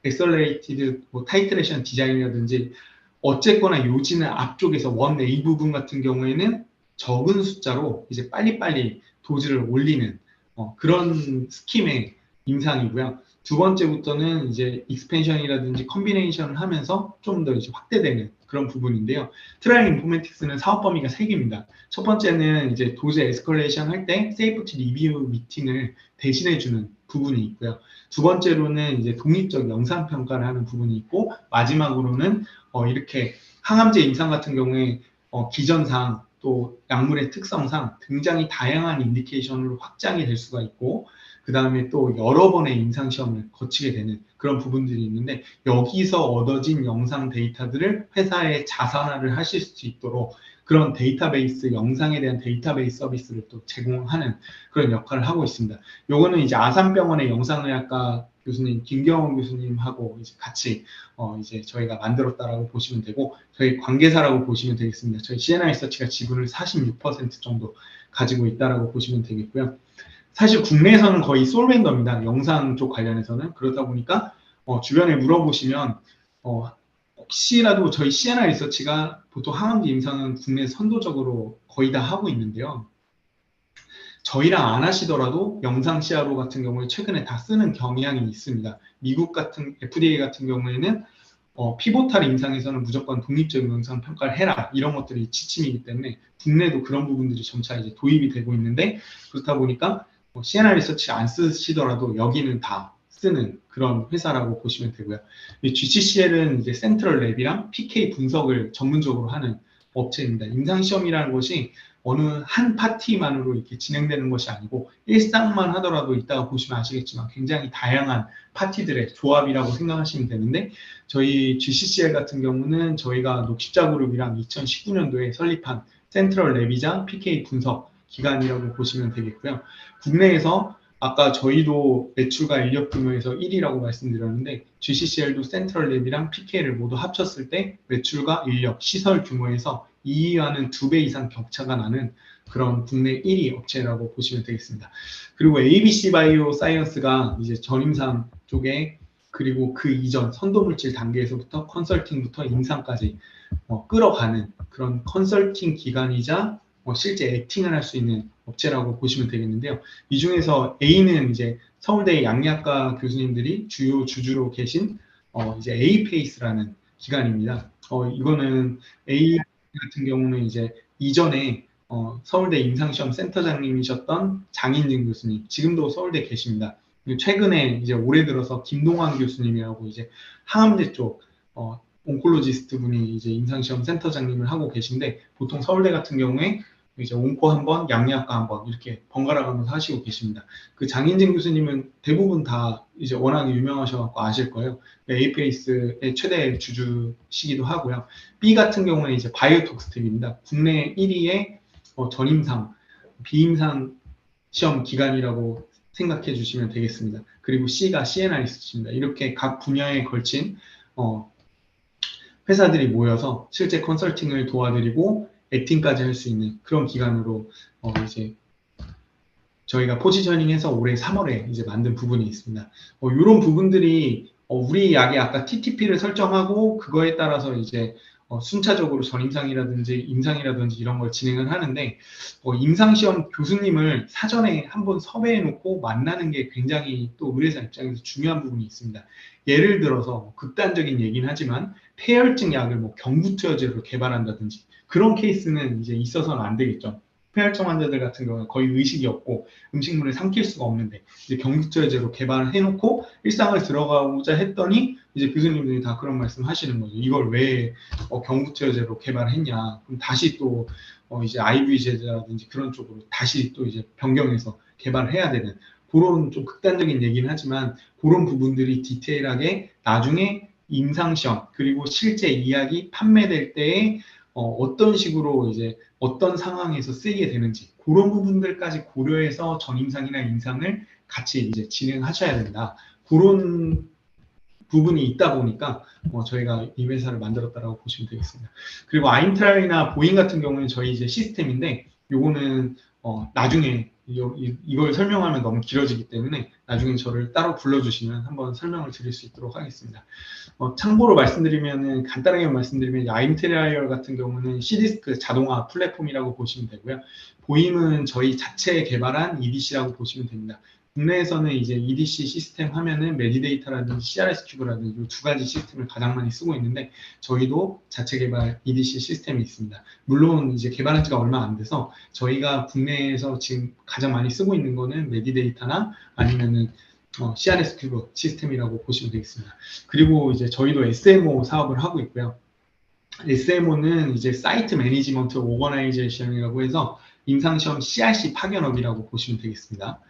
엑셀러레이티드 뭐 타이트레이션 디자인이라든지 어쨌거나 요지는 앞쪽에서 1A 부분 같은 경우에는 적은 숫자로 이제 빨리빨리 도즈를 올리는 그런 스킴의 임상이고요. 두 번째부터는 이제 익스펜션이라든지 컨비네이션을 하면서 좀 더 이제 확대되는 그런 부분인데요. 트라이얼 인포메틱스는 사업 범위가 3개입니다. 첫 번째는 이제 도즈 에스컬레이션 할 때 세이프티 리뷰 미팅을 대신해주는 부분이 있고요. 두 번째로는 이제 독립적 영상 평가를 하는 부분이 있고 마지막으로는 이렇게 항암제 임상 같은 경우에 기전상 또 약물의 특성상 굉장히 다양한 인디케이션으로 확장이 될 수가 있고 그 다음에 또 여러 번의 임상시험을 거치게 되는 그런 부분들이 있는데 여기서 얻어진 영상 데이터들을 회사에 자산화를 하실 수 있도록 그런 데이터베이스, 영상에 대한 데이터베이스 서비스를 또 제공하는 그런 역할을 하고 있습니다. 요거는 이제 아산병원의 영상의학과 교수님, 김경원 교수님하고 이제 같이 이제 저희가 만들었다라고 보시면 되고 저희 관계사라고 보시면 되겠습니다. 저희 CNR 리서치가 지분을 46% 정도 가지고 있다라고 보시면 되겠고요. 사실 국내에서는 거의 솔벤더입니다. 영상 쪽 관련해서는. 그러다 보니까 주변에 물어보시면 혹시라도 저희 CNR 리서치가 보통 항암제 임상은 국내 선도적으로 거의 다 하고 있는데요. 저희랑 안 하시더라도 영상 CRO 같은 경우에 최근에 다 쓰는 경향이 있습니다. 미국 같은 FDA 같은 경우에는 피보탈 임상에서는 무조건 독립적인 영상 평가를 해라 이런 것들이 지침이기 때문에 국내도 그런 부분들이 점차 이제 도입이 되고 있는데 그렇다 보니까 CNR 리서치 안 쓰시더라도 여기는 다 쓰는 그런 회사라고 보시면 되고요. GCCL은 이제 센트럴 랩이랑 PK 분석을 전문적으로 하는 업체입니다. 임상시험이라는 것이 어느 한 파티만으로 이렇게 진행되는 것이 아니고 일상만 하더라도 이따가 보시면 아시겠지만 굉장히 다양한 파티들의 조합이라고 생각하시면 되는데 저희 GCCL 같은 경우는 저희가 녹십자그룹이랑 2019년도에 설립한 센트럴 랩이자 PK 분석 기관이라고 보시면 되겠고요. 국내에서 아까 저희도 매출과 인력 규모에서 1위라고 말씀드렸는데 GCCL도 센트럴 랩이랑 PK를 모두 합쳤을 때 매출과 인력, 시설 규모에서 2위와는 2배 이상 격차가 나는 그런 국내 1위 업체라고 보시면 되겠습니다. 그리고 ABC 바이오 사이언스가 이제 전임상 쪽에 그리고 그 이전 선도물질 단계에서부터 컨설팅부터 임상까지 끌어가는 그런 컨설팅 기관이자 실제 액팅을 할 수 있는 업체라고 보시면 되겠는데요. 이 중에서 A는 이제 서울대 양리학과 교수님들이 주요 주주로 계신 이제 A페이스라는 기관입니다. 이거는 A 같은 경우는 이제 이전에 서울대 임상시험 센터장님이셨던 장인진 교수님, 지금도 서울대 계십니다. 최근에 이제 올해 들어서 김동환 교수님이라고 이제 항암제 쪽 온콜로지스트 분이 이제 임상시험 센터장님을 하고 계신데 보통 서울대 같은 경우에 이제 온코 한 번, 양리학과 한 번 이렇게 번갈아 가면서 하시고 계십니다. 그 장인진 교수님은 대부분 다 이제 워낙 유명하셔서 아실 거예요. 에이페이스의 최대 주주시기도 하고요. B 같은 경우는 이제 바이오톡스텍입니다. 국내 1위의 전임상, 비임상 시험 기관이라고 생각해 주시면 되겠습니다. 그리고 C가 CNR이십니다. 이렇게 각 분야에 걸친 회사들이 모여서 실제 컨설팅을 도와드리고 액팅까지 할 수 있는 그런 기관으로 이제 저희가 포지셔닝해서 올해 3월에 이제 만든 부분이 있습니다. 이런 부분들이 우리 약이 아까 TTP를 설정하고 그거에 따라서 이제 순차적으로 전임상이라든지 임상이라든지 이런 걸 진행을 하는데 임상시험 교수님을 사전에 한번 섭외해 놓고 만나는 게 굉장히 또 의뢰사 입장에서 중요한 부분이 있습니다. 예를 들어서 극단적인 얘기는 하지만 폐혈증 약을 경구투여제로 개발한다든지 그런 케이스는 이제 있어서는 안 되겠죠. 폐혈증 환자들 같은 경우는 거의 의식이 없고 음식물을 삼킬 수가 없는데 이제 경구투여제로 개발을 해놓고 일상을 들어가고자 했더니 이제 교수님들이 다 그런 말씀하시는 거죠. 이걸 왜 경구투여제로 개발했냐? 그럼 다시 또 이제 IV 제제라든지 그런 쪽으로 다시 또 이제 변경해서 개발을 해야 되는 그런 좀 극단적인 얘기는 하지만 그런 부분들이 디테일하게 나중에 임상시험 그리고 실제 이약이 판매될 때에 어떤 식으로 이제 어떤 상황에서 쓰이게 되는지 그런 부분들까지 고려해서 전임상이나 임상을 같이 이제 진행하셔야 된다. 그런 부분이 있다 보니까 저희가 이 회사를 만들었다라고 보시면 되겠습니다. 그리고 아임트랄이나 보잉 같은 경우는 저희 이제 시스템인데 요거는 나중에 이걸 설명하면 너무 길어지기 때문에 나중에 저를 따로 불러주시면 한번 설명을 드릴 수 있도록 하겠습니다. 참고로 간단하게 말씀드리면 아임트라이얼 같은 경우는 C디스크 자동화 플랫폼이라고 보시면 되고요. 보임은 저희 자체 개발한 EDC라고 보시면 됩니다. 국내에서는 이제 EDC 시스템 하면은 메디데이터라든지 CRS 큐브라든지 이 두 가지 시스템을 가장 많이 쓰고 있는데 저희도 자체 개발 EDC 시스템이 있습니다. 물론 이제 개발한 지가 얼마 안 돼서 저희가 국내에서 지금 가장 많이 쓰고 있는 거는 메디데이터나 아니면은 CRS 큐브 시스템이라고 보시면 되겠습니다. 그리고 이제 저희도 SMO 사업을 하고 있고요. SMO는 이제 사이트 매니지먼트 오거나이제이션이라고 해서 임상시험 CRC 파견업이라고 보시면 되겠습니다.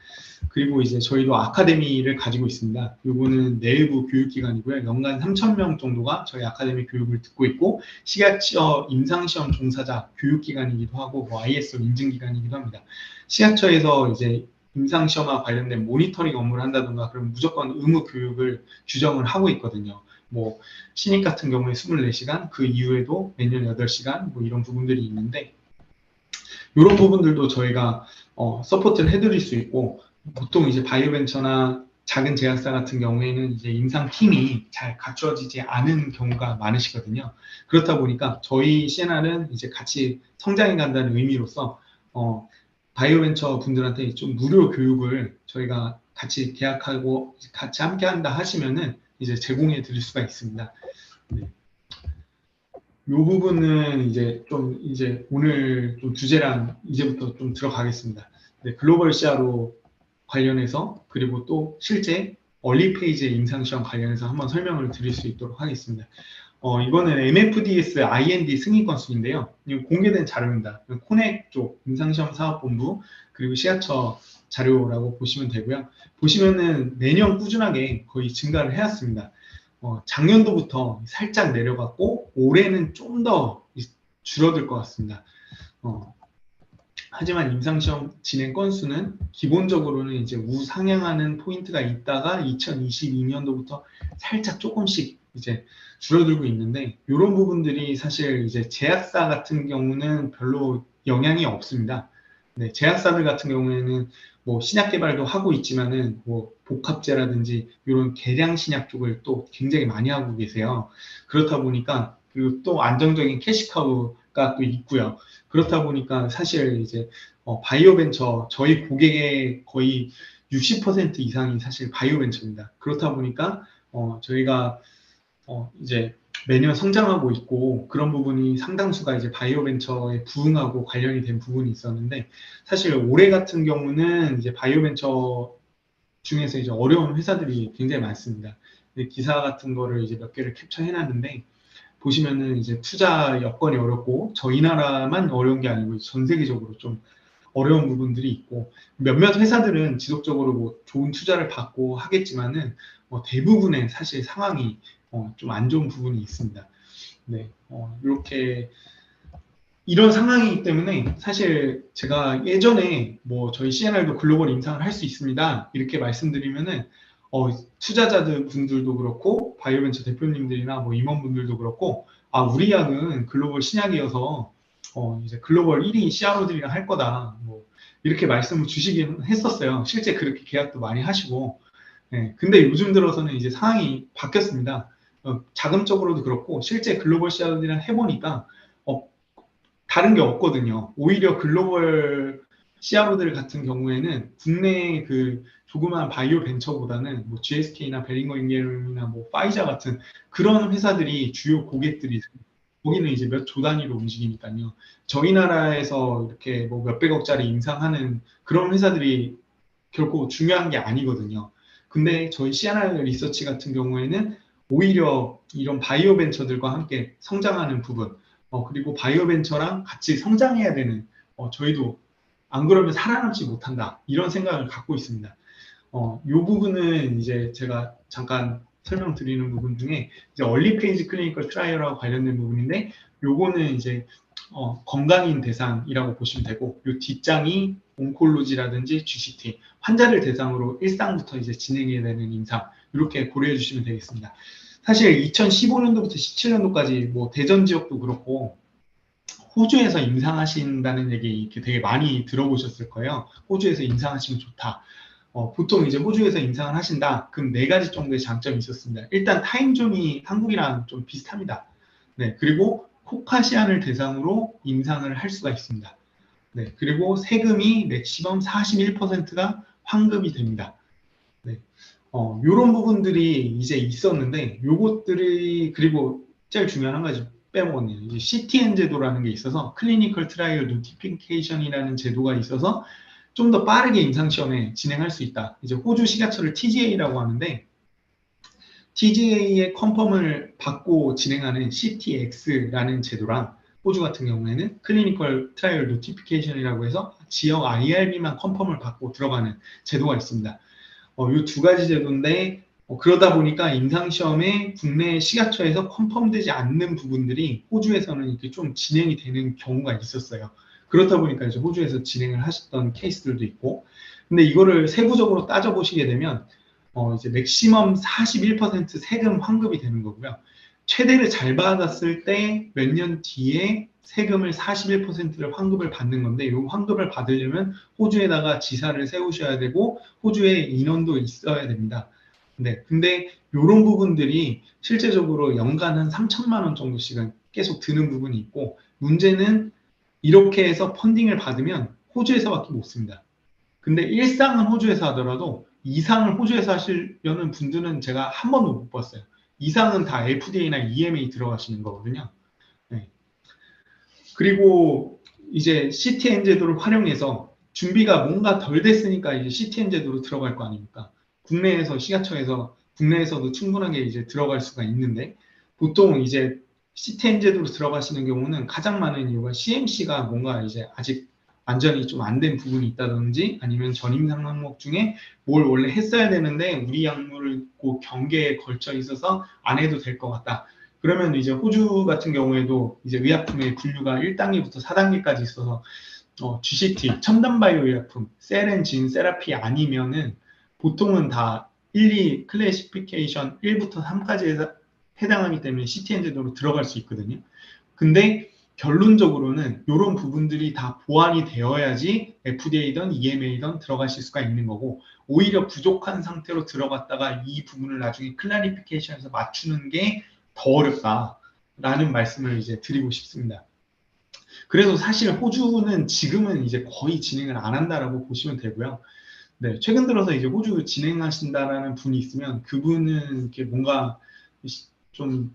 그리고 이제 저희도 아카데미를 가지고 있습니다. 이거는 내부 교육기관이고요. 연간 3,000명 정도가 저희 아카데미 교육을 듣고 있고 식약처 임상시험 종사자 교육기관이기도 하고 ISO 인증기관이기도 합니다. 식약처에서 이제 임상시험과 관련된 모니터링 업무를 한다던가 그러면 무조건 의무 교육을 규정을 하고 있거든요. 신입 같은 경우에 24시간, 그 이후에도 매년 8시간 이런 부분들이 있는데 이런 부분들도 저희가 서포트를 해드릴 수 있고 보통 이제 바이오벤처나 작은 제약사 같은 경우에는 이제 임상팀이 잘 갖춰지지 않은 경우가 많으시거든요. 그렇다 보니까 저희 CNR은 이제 같이 성장해 간다는 의미로서 바이오벤처 분들한테 좀 무료 교육을 저희가 같이 계약하고 같이 함께 한다 하시면은 이제 제공해 드릴 수가 있습니다. 네. 이 부분은 이제 오늘 좀 주제랑 이제부터 좀 들어가겠습니다. 네, 글로벌 CRO 관련해서 그리고 또 실제 얼리 페이지 임상시험 관련해서 한번 설명을 드릴 수 있도록 하겠습니다. 이거는 MFDS IND 승인 건수인데요. 이거 공개된 자료입니다. 코넥 쪽 임상시험 사업본부 그리고 시야처 자료라고 보시면 되고요. 보시면은 매년 꾸준하게 거의 증가를 해왔습니다. 작년도부터 살짝 내려갔고 올해는 좀 더 줄어들 것 같습니다. 하지만 임상시험 진행 건수는 기본적으로는 이제 우상향하는 포인트가 있다가 2022년도부터 살짝 조금씩 이제 줄어들고 있는데 이런 부분들이 사실 이제 제약사 같은 경우는 별로 영향이 없습니다. 네, 제약사들 같은 경우에는 뭐 신약 개발도 하고 있지만은 뭐 복합제라든지 이런 계량 신약 쪽을 또 굉장히 많이 하고 계세요. 그렇다 보니까 그리고 또 안정적인 캐시카우가 또 있고요. 그렇다 보니까 사실 이제 바이오 벤처 저희 고객의 거의 60% 이상이 사실 바이오 벤처입니다. 그렇다 보니까 저희가 이제 매년 성장하고 있고 그런 부분이 상당수가 이제 바이오 벤처에 부응하고 관련이 된 부분이 있었는데 사실 올해 같은 경우는 이제 바이오 벤처 중에서 이제 어려운 회사들이 굉장히 많습니다. 기사 같은 거를 이제 몇 개를 캡처해 놨는데 보시면은 이제 투자 여건이 어렵고 저희 나라만 어려운 게 아니고 전 세계적으로 좀 어려운 부분들이 있고 몇몇 회사들은 지속적으로 뭐 좋은 투자를 받고 하겠지만은 대부분의 사실 상황이 좀 안 좋은 부분이 있습니다. 네, 이렇게 이런 상황이기 때문에 사실 제가 예전에 뭐 저희 CNR도 글로벌 임상을 할 수 있습니다. 이렇게 말씀드리면은 투자자들 분들도 그렇고 바이오벤처 대표님들이나 뭐 임원분들도 그렇고 우리 약은 글로벌 신약이어서 이제 글로벌 1위 CRO들이랑 할 거다. 뭐 이렇게 말씀을 주시긴 했었어요. 실제 그렇게 계약도 많이 하시고. 네, 근데 요즘 들어서는 이제 상황이 바뀌었습니다. 자금적으로도 그렇고 실제 글로벌 CRO들이랑 해보니까 다른 게 없거든요. 오히려 글로벌 CRO들 같은 경우에는 국내 그 조그만 바이오 벤처보다는 뭐 GSK나 베링거 인게lum이나 뭐 파이자 같은 그런 회사들이 주요 고객들이 거기는 이제 몇 조 단위로 움직이니까요. 저희 나라에서 이렇게 뭐 몇백억짜리 임상하는 그런 회사들이 결코 중요한 게 아니거든요. 근데 저희 CNR 리서치 같은 경우에는 오히려 이런 바이오 벤처들과 함께 성장하는 부분, 그리고 바이오 벤처랑 같이 성장해야 되는, 저희도 안 그러면 살아남지 못한다. 이런 생각을 갖고 있습니다. 이 부분은 이제 제가 잠깐 설명드리는 부분 중에 이제 얼리 페이지 클리니컬 트라이얼하고 관련된 부분인데 요거는 이제 건강인 대상이라고 보시면 되고 요 뒷장이 온콜로지라든지 GCT 환자를 대상으로 일상부터 이제 진행해야 되는 임상 이렇게 고려해 주시면 되겠습니다. 사실 2015년도부터 17년도까지 뭐 대전 지역도 그렇고 호주에서 임상하신다는 얘기 이렇게 되게 많이 들어보셨을 거예요. 호주에서 임상하시면 좋다. 보통 이제 호주에서 임상을 하신다. 그럼 네 가지 정도의 장점이 있었습니다. 일단 타임존이 한국이랑 좀 비슷합니다. 네, 그리고 코카시안을 대상으로 임상을 할 수가 있습니다. 네, 그리고 세금이 맥시멈 41%가 환급이 됩니다. 네, 요런 부분들이 이제 있었는데 요것들이 그리고 제일 중요한 한 가지 빼먹었네요. 이제 CTN 제도라는 게 있어서 클리니컬 트라이얼 노티피케이션이라는 제도가 있어서 좀 더 빠르게 임상시험에 진행할 수 있다. 이제 호주 식약처를 TGA라고 하는데 TGA의 컨펌을 받고 진행하는 CTX라는 제도랑 호주 같은 경우에는 클리니컬 트라이얼 노티피케이션이라고 해서 지역 IRB만 컨펌을 받고 들어가는 제도가 있습니다. 이 두 가지 제도인데 그러다 보니까 임상시험에 국내 식약처에서 컨펌되지 않는 부분들이 호주에서는 이렇게 좀 진행이 되는 경우가 있었어요. 그렇다 보니까 이제 호주에서 진행을 하셨던 케이스들도 있고, 근데 이거를 세부적으로 따져보시게 되면 이제 맥시멈 41% 세금 환급이 되는 거고요. 최대를 잘 받았을 때 몇 년 뒤에 세금을 41%를 환급을 받는 건데 이 환급을 받으려면 호주에다가 지사를 세우셔야 되고 호주에 인원도 있어야 됩니다. 네, 근데 이런 부분들이 실제적으로 연간 한 3천만 원 정도씩은 계속 드는 부분이 있고 문제는 이렇게 해서 펀딩을 받으면 호주에서밖에 못 씁니다. 근데 일상은 호주에서 하더라도 이상을 호주에서 하시려는 분들은 제가 한 번도 못 봤어요. 이상은 다 FDA나 EMA 들어가시는 거거든요. 네. 그리고 이제 CTN 제도를 활용해서 준비가 뭔가 덜 됐으니까 이제 CTN 제도로 들어갈 거 아닙니까? 국내에서 시가처에서 국내에서도 충분하게 이제 들어갈 수가 있는데 보통 이제 C10 제도로 들어가시는 경우는 가장 많은 이유가 CMC가 뭔가 이제 아직 완전히 좀 안 된 부분이 있다든지 아니면 전임상 항목 중에 뭘 원래 했어야 되는데 우리 약물을 그 경계에 걸쳐 있어서 안 해도 될 것 같다. 그러면 이제 호주 같은 경우에도 이제 의약품의 분류가 1단계부터 4단계까지 있어서 GCT, 첨단 바이오 의약품, 셀 앤 진 세라피 아니면은 보통은 다 1, 2 클래시피케이션 1부터 3까지 해당하기 때문에 CTN 제도로 들어갈 수 있거든요. 근데 결론적으로는 이런 부분들이 다 보완이 되어야지 FDA든 EMA든 들어가실 수가 있는 거고 오히려 부족한 상태로 들어갔다가 이 부분을 나중에 클래리피케이션에서 맞추는 게 더 어렵다라는 말씀을 이제 드리고 싶습니다. 그래서 사실 호주는 지금은 이제 거의 진행을 안 한다라고 보시면 되고요. 네, 최근 들어서 이제 호주 진행하신다라는 분이 있으면 그분은 이렇게 뭔가 좀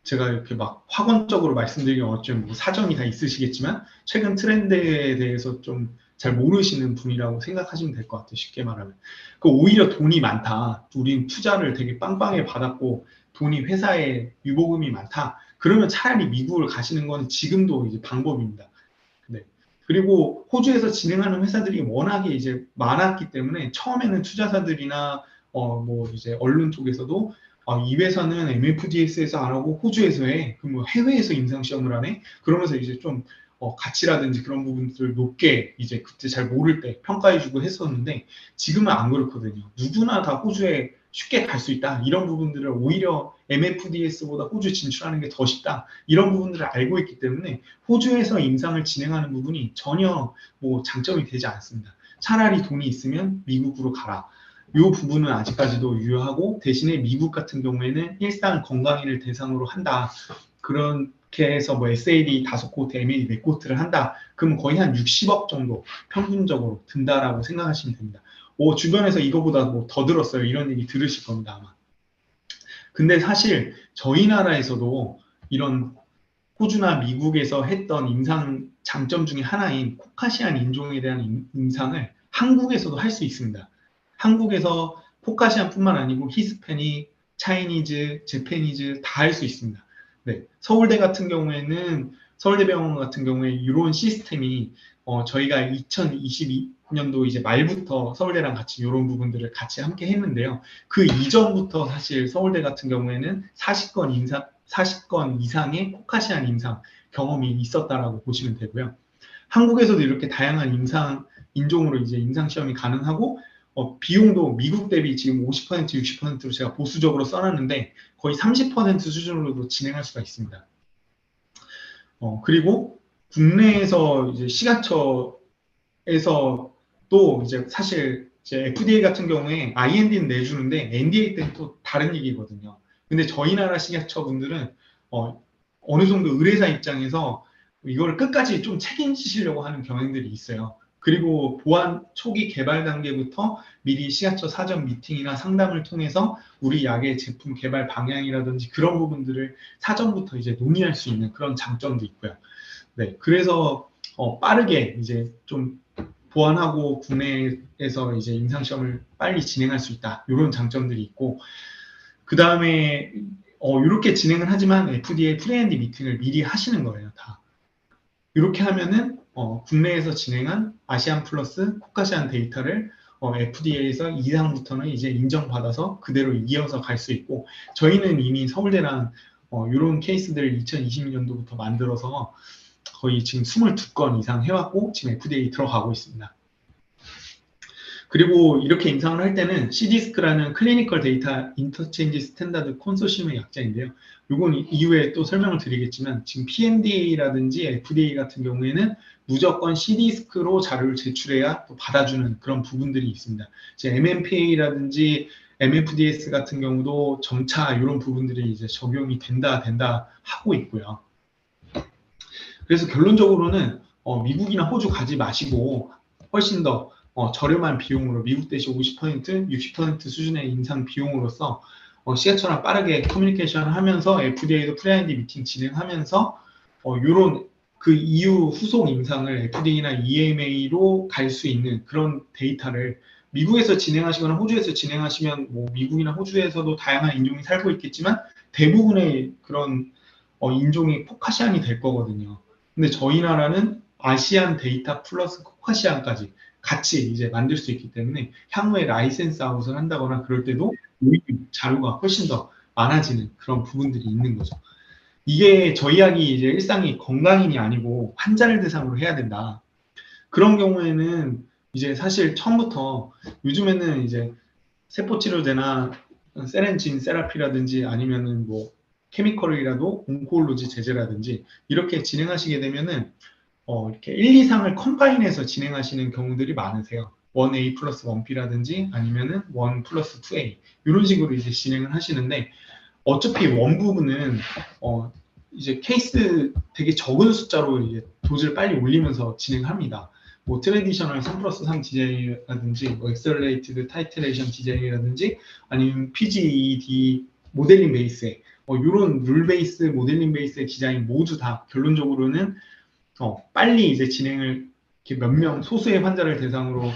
제가 이렇게 막 확언적으로 말씀드리기 어쩌면 뭐 사정이 다 있으시겠지만 최근 트렌드에 대해서 좀 잘 모르시는 분이라고 생각하시면 될 것 같아요. 쉽게 말하면. 그 오히려 돈이 많다. 우린 투자를 되게 빵빵하게 받았고 돈이 회사에 유보금이 많다. 그러면 차라리 미국을 가시는 건 지금도 이제 방법입니다. 네. 그리고 호주에서 진행하는 회사들이 워낙에 이제 많았기 때문에 처음에는 투자사들이나 뭐 이제 언론 쪽에서도 이 회사는 MFDS에서 안 하고 호주에서 해. 그럼 뭐 해외에서 임상 시험을 하네. 그러면서 이제 좀 가치라든지 그런 부분들을 높게 이제 그때 잘 모를 때 평가해주고 했었는데 지금은 안 그렇거든요. 누구나 다 호주에 쉽게 갈 수 있다. 이런 부분들을 오히려 MFDS보다 호주 진출하는 게 더 쉽다. 이런 부분들을 알고 있기 때문에 호주에서 임상을 진행하는 부분이 전혀 뭐 장점이 되지 않습니다. 차라리 돈이 있으면 미국으로 가라. 이 부분은 아직까지도 유효하고 대신에 미국 같은 경우에는 일상 건강인을 대상으로 한다. 그렇게 해서 뭐 SAD 5코트, MAD 4코트를 한다. 그러면 거의 한 60억 정도 평균적으로 든다라고 생각하시면 됩니다. 주변에서 이거보다 뭐 더 들었어요. 이런 얘기 들으실 겁니다, 아마. 근데 사실 저희 나라에서도 이런 호주나 미국에서 했던 임상 장점 중에 하나인 코카시안 인종에 대한 임상을 한국에서도 할 수 있습니다. 한국에서 코카시안뿐만 아니고 히스패닉, 차이니즈, 재패니즈 다 할 수 있습니다. 네, 서울대 같은 경우에는 서울대병원 같은 경우에 이런 시스템이 저희가 2022년도 이제 말부터 서울대랑 같이 이런 부분들을 같이 함께 했는데요. 그 이전부터 사실 서울대 같은 경우에는 40건 이상의 코카시안 임상 경험이 있었다라고 보시면 되고요. 한국에서도 이렇게 다양한 인종으로 이제 임상 시험이 가능하고 비용도 미국 대비 지금 50%, 60%로 제가 보수적으로 써놨는데 거의 30% 수준으로도 진행할 수가 있습니다. 그리고 국내에서 이제 시가처에서 또 이제 사실 이제 FDA 같은 경우에 IND는 내주는데 NDA 때는 또 다른 얘기거든요. 근데 저희 나라 시가처 분들은 어느 정도 의뢰사 입장에서 이걸 끝까지 좀 책임지시려고 하는 경향들이 있어요. 그리고 보안 초기 개발 단계부터 미리 시가처 사전 미팅이나 상담을 통해서 우리 약의 제품 개발 방향이라든지 그런 부분들을 사전부터 이제 논의할 수 있는 그런 장점도 있고요. 네, 그래서 빠르게 이제 좀 보완하고 국내에서 이제 임상시험을 빨리 진행할 수 있다. 이런 장점들이 있고 그 다음에 이렇게 진행을 하지만 FDA 프리앤디 미팅을 미리 하시는 거예요, 다. 이렇게 하면은 국내에서 진행한 아시안 플러스 코카시안 데이터를 FDA에서 이상부터는 이제 인정받아서 그대로 이어서 갈 수 있고 저희는 이미 서울대랑 이런 케이스들을 2020년도부터 만들어서 거의 지금 22건 이상 해왔고 지금 FDA 들어가고 있습니다. 그리고 이렇게 임상을 할 때는 CDSC라는 클리니컬 데이터 인터체인지 스탠다드 콘소시엄의 약자인데요. 이건 이후에 또 설명을 드리겠지만 지금 PMDA라든지 FDA 같은 경우에는 무조건 CDSC로 자료를 제출해야 또 받아주는 그런 부분들이 있습니다. 이제 MMPA라든지 MFDS 같은 경우도 점차 이런 부분들이 이제 적용이 된다 하고 있고요. 그래서 결론적으로는 미국이나 호주 가지 마시고 훨씬 더 저렴한 비용으로 미국 대시 50%, 60% 수준의 임상 비용으로서 시가처랑 빠르게 커뮤니케이션을 하면서 FDA도 프리아인디 미팅 진행하면서 이런 그 이후 후속 임상을 FDA나 EMA로 갈 수 있는 그런 데이터를 미국에서 진행하시거나 호주에서 진행하시면 뭐 미국이나 호주에서도 다양한 인종이 살고 있겠지만 대부분의 그런 인종이 코카시안이 될 거거든요. 근데 저희 나라는 아시안 데이터 플러스 코카시안까지 같이 이제 만들 수 있기 때문에 향후에 라이센스 아웃을 한다거나 그럴 때도 오히려 자료가 훨씬 더 많아지는 그런 부분들이 있는 거죠. 이게 저희약이 이제 일상이 건강인이 아니고 환자를 대상으로 해야 된다. 그런 경우에는 이제 사실 처음부터 요즘에는 이제 세포치료제나 세렌진 세라피라든지 아니면은 뭐 케미컬이라도 온코올로지 제제라든지 이렇게 진행하시게 되면은 이렇게 1, 2상을 컴바인해서 진행하시는 경우들이 많으세요. 1A 플러스 1B라든지 아니면은 1 플러스 2A 이런 식으로 이제 진행을 하시는데 어차피 원 부분은 이제 케이스 되게 적은 숫자로 이제 도즈를 빨리 올리면서 진행합니다. 뭐 트레디셔널 3 플러스 3 디자인이라든지 뭐 엑셀레이티드 타이트레이션 디자인이라든지 아니면 PGED 모델링 베이스의 이런 룰 베이스, 모델링 베이스의 디자인 모두 다 결론적으로는 빨리 이제 진행을 몇 명 소수의 환자를 대상으로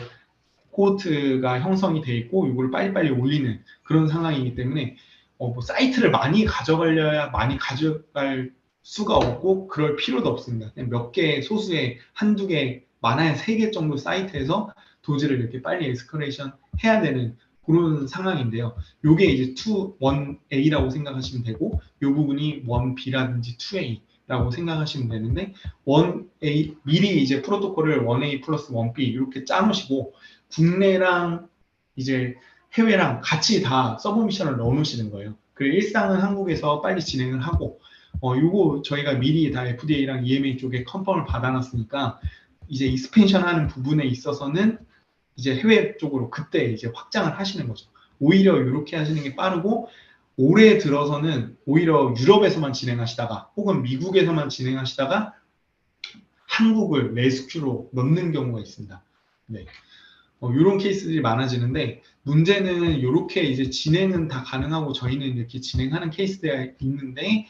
코호트가 형성이 돼 있고 이걸 빨리빨리 올리는 그런 상황이기 때문에 뭐 사이트를 많이 가져가려야 많이 가져갈 수가 없고 그럴 필요도 없습니다. 그냥 몇 개 소수의 한두 개 많아야 3개 정도 사이트에서 도즈를 이렇게 빨리 에스컬레이션 해야 되는 그런 상황인데요. 요게 이제 1A라고 생각하시면 되고 이 부분이 1B라든지 2A라고 생각하시면 되는데 1A 미리 이제 프로토콜을 1A 플러스 1B 이렇게 짜놓으시고 국내랑 이제 해외랑 같이 다 서브미션을 넣어놓으시는 거예요. 그리고 일상은 한국에서 빨리 진행을 하고 요거 저희가 미리 다 FDA랑 EMA 쪽에 컨펌을 받아놨으니까 이제 익스펜션 하는 부분에 있어서는 이제 해외 쪽으로 그때 이제 확장을 하시는 거죠. 오히려 이렇게 하시는 게 빠르고 올해 들어서는 오히려 유럽에서만 진행하시다가 혹은 미국에서만 진행하시다가 한국을 레스큐로 넣는 경우가 있습니다. 네. 이런 케이스들이 많아지는데 문제는 이렇게 이제 진행은 다 가능하고 저희는 이렇게 진행하는 케이스가 있는데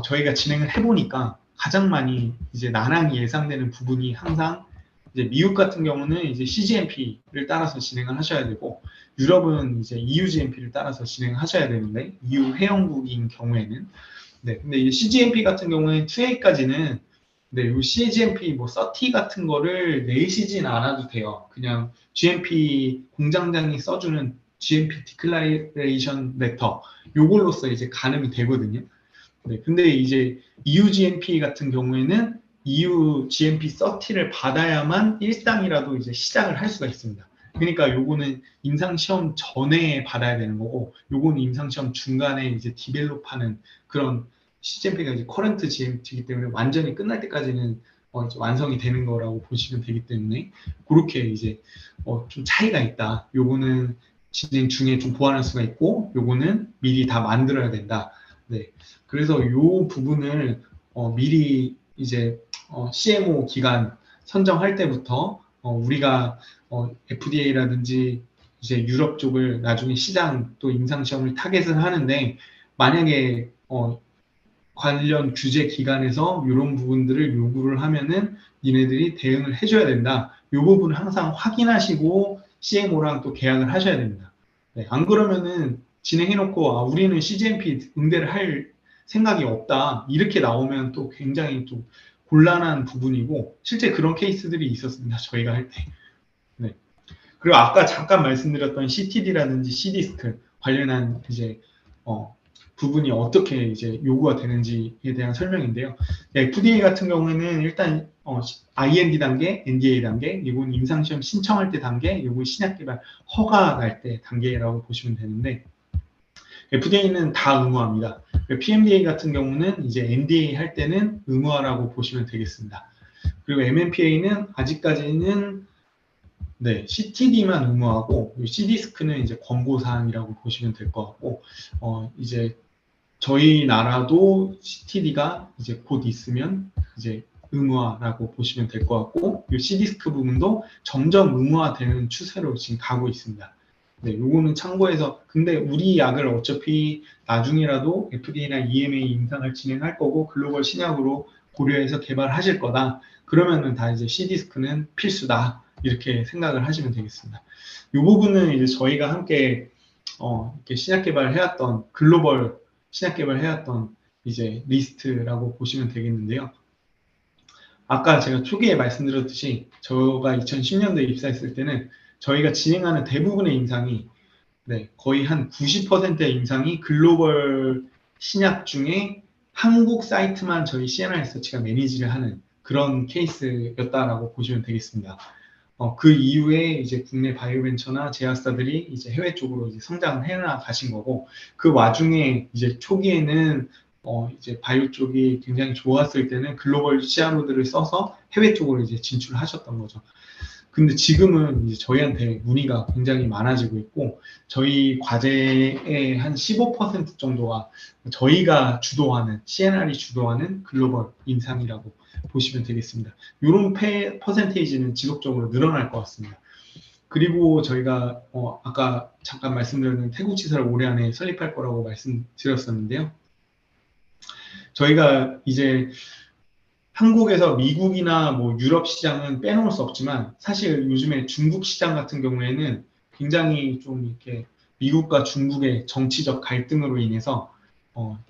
저희가 진행을 해보니까 가장 많이 이제 난항이 예상되는 부분이 항상 이제 미국 같은 경우는 이제 CGMP를 따라서 진행을 하셔야 되고 유럽은 이제 EU GMP를 따라서 진행을 하셔야 되는데 EU 회원국인 경우에는 네 근데 이 CGMP 같은 경우는 2A까지는 네, 요 CGMP 뭐 30 같은 거를 내시진 않아도 돼요. 그냥 GMP 공장장이 써주는 GMP 디클라레이션 레터 요걸로써 이제 가늠이 되거든요. 네, 근데 이제 EU GMP 같은 경우에는 EU GMP 30를 받아야만 일상이라도 이제 시작을 할 수가 있습니다. 그러니까 요거는 임상시험 전에 받아야 되는 거고, 요거는 임상시험 중간에 이제 디벨롭하는 그런 CGMP가 이제 커런트 GMP이기 때문에 완전히 끝날 때까지는 이제 완성이 되는 거라고 보시면 되기 때문에 그렇게 이제 좀 차이가 있다. 요거는 진행 중에 좀 보완할 수가 있고, 요거는 미리 다 만들어야 된다. 네. 그래서 요 부분을 미리 이제 CMO 기간 선정할 때부터 우리가 FDA라든지 이제 유럽 쪽을 나중에 시장 또 임상시험을 타겟을 하는데 만약에 관련 규제 기관에서 이런 부분들을 요구를 하면은 니네들이 대응을 해줘야 된다. 이 부분을 항상 확인하시고 CMO랑 또 계약을 하셔야 됩니다. 네, 안 그러면은 진행해놓고 우리는 CGMP 응대를 할 생각이 없다. 이렇게 나오면 또 굉장히 좀 곤란한 부분이고 실제 그런 케이스들이 있었습니다. 저희가 할 때. 네. 그리고 아까 잠깐 말씀드렸던 CTD라든지 C디스크 관련한 이제 부분이 어떻게 이제 요구가 되는지에 대한 설명인데요. FDA 같은 경우에는 일단 IND 단계, NDA 단계, 이건 임상시험 신청할 때 단계, 이건 신약개발 허가 날 때 단계라고 보시면 되는데 FDA는 다 의무화입니다. PMDA 같은 경우는 이제 NDA 할 때는 의무화라고 보시면 되겠습니다. 그리고 MMPA는 아직까지는 네, CTD만 의무화하고 C디스크는 이제 권고사항이라고 보시면 될 것 같고 이제 저희 나라도 CTD가 이제 곧 있으면 이제 의무화라고 보시면 될 것 같고 이 C디스크 부분도 점점 의무화되는 추세로 지금 가고 있습니다. 네, 요거는 참고해서 근데 우리 약을 어차피 나중이라도 FDA나 EMA 임상을 진행할 거고 글로벌 신약으로 고려해서 개발하실 거다. 그러면은 다 이제 C디스크는 필수다. 이렇게 생각을 하시면 되겠습니다. 이 부분은 이제 저희가 함께 이렇게 신약 개발해왔던 글로벌 신약 개발해왔던 이제 리스트라고 보시면 되겠는데요. 아까 제가 초기에 말씀드렸듯이 저가 2010년도에 입사했을 때는 저희가 진행하는 대부분의 임상이 거의 한 90%의 임상이 글로벌 신약 중에 한국 사이트만 저희 CNR 리서치가 매니지를 하는 그런 케이스였다라고 보시면 되겠습니다. 그 이후에 이제 국내 바이오벤처나 제약사들이 이제 해외 쪽으로 이제 성장을 해나가신 거고, 그 와중에 이제 초기에는 이제 바이오 쪽이 굉장히 좋았을 때는 글로벌 CRO들을 써서 해외 쪽으로 이제 진출하셨던 거죠. 근데 지금은 이제 저희한테 문의가 굉장히 많아지고 있고, 저희 과제의 한 15% 정도가 저희가 주도하는, CNR이 주도하는 글로벌 임상이라고 보시면 되겠습니다. 이런 퍼센테이지는 지속적으로 늘어날 것 같습니다. 그리고 저희가 아까 잠깐 말씀드렸는 태국 지사를 올해 안에 설립할 거라고 말씀드렸었는데요. 저희가 이제 한국에서 미국이나 뭐 유럽 시장은 빼놓을 수 없지만 사실 요즘에 중국 시장 같은 경우에는 굉장히 좀 이렇게 미국과 중국의 정치적 갈등으로 인해서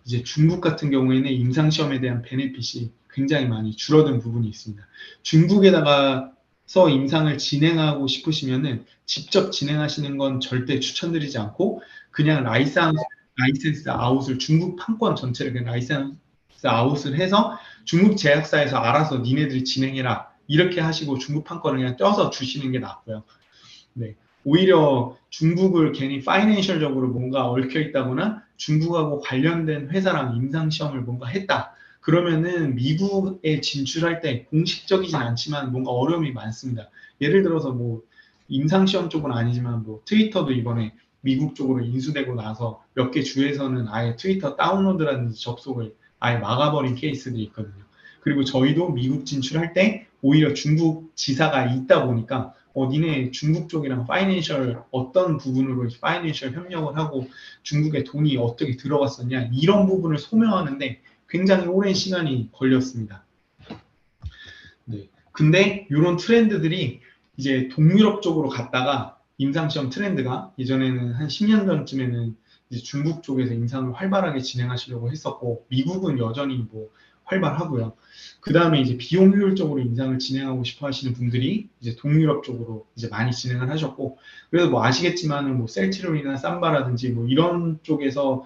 이제 중국 같은 경우에는 임상시험에 대한 베네핏이 굉장히 많이 줄어든 부분이 있습니다. 중국에다가서 임상을 진행하고 싶으시면은 직접 진행하시는 건 절대 추천드리지 않고 그냥 라이센스 아웃을 중국 판권 전체를 그냥 라이센스 아웃을 해서 중국 제약사에서 알아서 니네들이 진행해라 이렇게 하시고 중국 판권을 그냥 떼서 주시는 게 낫고요. 오히려 중국을 괜히 파이낸셜적으로 뭔가 얽혀 있다거나 중국하고 관련된 회사랑 임상시험을 뭔가 했다. 그러면은 미국에 진출할 때 공식적이진 않지만 뭔가 어려움이 많습니다. 예를 들어서 뭐 임상시험 쪽은 아니지만 뭐 트위터도 이번에 미국 쪽으로 인수되고 나서 몇 개 주에서는 아예 트위터 다운로드라든지 접속을 아예 막아버린 케이스들이 있거든요. 그리고 저희도 미국 진출할 때 오히려 중국 지사가 있다 보니까 니네 중국 쪽이랑 파이낸셜 어떤 부분으로 파이낸셜 협력을 하고 중국에 돈이 어떻게 들어갔었냐 이런 부분을 소명하는데 굉장히 오랜 시간이 걸렸습니다. 근데 이런 트렌드들이 이제 동유럽 쪽으로 갔다가 임상시험 트렌드가 예전에는 한 10년 전쯤에는 이제 중국 쪽에서 임상을 활발하게 진행하시려고 했었고 미국은 여전히 뭐 활발하고요. 그 다음에 이제 비용 효율적으로 임상을 진행하고 싶어 하시는 분들이 이제 동유럽 쪽으로 이제 많이 진행을 하셨고 그래서 뭐 아시겠지만은 뭐 셀트리온이나 삼바라든지 뭐 이런 쪽에서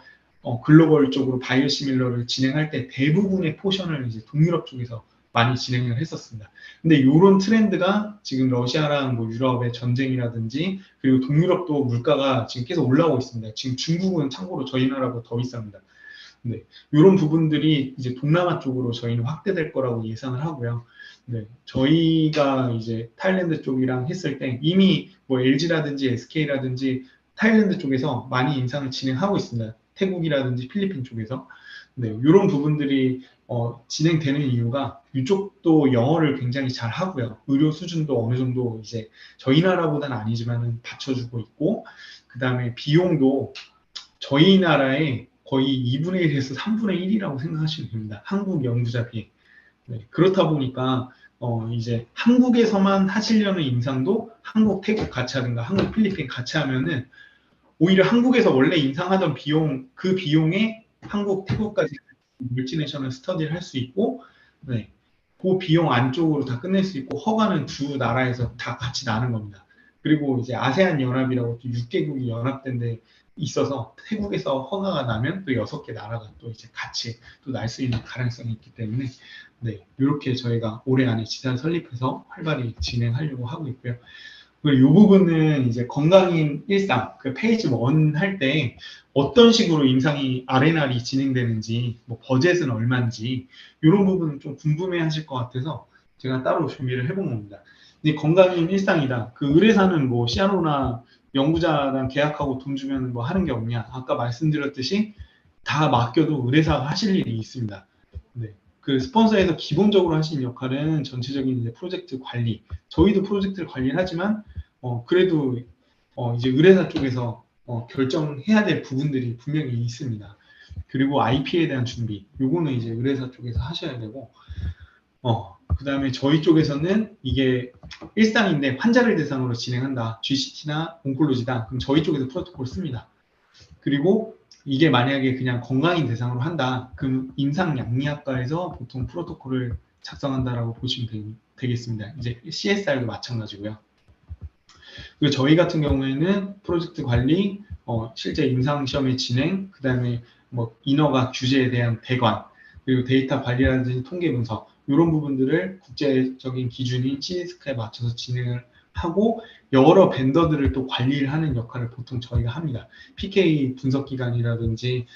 글로벌 쪽으로 바이오시밀러를 진행할 때 대부분의 포션을 이제 동유럽 쪽에서 많이 진행을 했었습니다. 근데 이런 트렌드가 지금 러시아랑 뭐 유럽의 전쟁이라든지 그리고 동유럽도 물가가 지금 계속 올라오고 있습니다. 지금 중국은 참고로 저희 나라보다 더 비쌉니다. 이런 부분들이 이제 동남아 쪽으로 저희는 확대될 거라고 예상을 하고요. 저희가 이제 타일랜드 쪽이랑 했을 때 이미 뭐 LG라든지 SK라든지 타일랜드 쪽에서 많이 임상을 진행하고 있습니다. 태국이라든지 필리핀 쪽에서. 이런 부분들이 진행되는 이유가 이쪽도 영어를 굉장히 잘 하고요. 의료 수준도 어느 정도 이제 저희 나라보다는 아니지만은 받쳐주고 있고, 그 다음에 비용도 저희 나라의 거의 2분의 1에서 3분의 1이라고 생각하시면 됩니다. 한국 연구자 비행. 그렇다 보니까 이제 한국에서만 하시려는 임상도 한국, 태국 같이 하든가 한국, 필리핀 같이 하면은 오히려 한국에서 원래 임상하던 비용, 그 비용에 한국, 태국까지 멀티내셔널 스터디를 할 수 있고, 그 비용 안쪽으로 다 끝낼 수 있고, 허가는 두 나라에서 다 같이 나는 겁니다. 그리고 이제 아세안 연합이라고 또 6개국이 연합된 데 있어서 태국에서 허가가 나면 또 6개 나라가 또 이제 같이 또 날 수 있는 가능성이 있기 때문에, 이렇게 저희가 올해 안에 지사를 설립해서 활발히 진행하려고 하고 있고요. 이 부분은 이제 건강인 일상, 그 페이지 1 할 때 어떤 식으로 임상이 RNR이 진행되는지, 뭐 버젯은 얼마인지 이런 부분은 좀 궁금해 하실 것 같아서 제가 따로 준비를 해본 겁니다. 근데 건강인 일상이다. 그 의뢰사는 뭐 CRO나 연구자랑 계약하고 돈 주면 뭐 하는 게 없냐. 아까 말씀드렸듯이 다 맡겨도 의뢰사가 하실 일이 있습니다. 그 스폰서에서 기본적으로 하시는 역할은 전체적인 이제 프로젝트 관리. 저희도 프로젝트를 관리를 하지만 그래도 이제 의뢰사 쪽에서 결정해야 될 부분들이 분명히 있습니다. 그리고 IP에 대한 준비, 요거는 이제 의뢰사 쪽에서 하셔야 되고, 그다음에 저희 쪽에서는 이게 일상인데 환자를 대상으로 진행한다. GCT나 온콜로지다. 그럼 저희 쪽에서 프로토콜 씁니다. 그리고 이게 만약에 그냥 건강인 대상으로 한다. 그럼 임상양리학과에서 보통 프로토콜을 작성한다라고 보시면 되겠습니다. 이제 CSR도 마찬가지고요. 그리고 저희 같은 경우에는 프로젝트 관리, 실제 임상시험의 진행, 그 다음에 뭐 인허가 규제에 대한 대관, 그리고 데이터 관리라든지 통계 분석, 이런 부분들을 국제적인 기준인 CDS크에 맞춰서 진행을 하고 여러 벤더들을 또 관리를 하는 역할을 보통 저희가 합니다. PK 분석 기관이라든지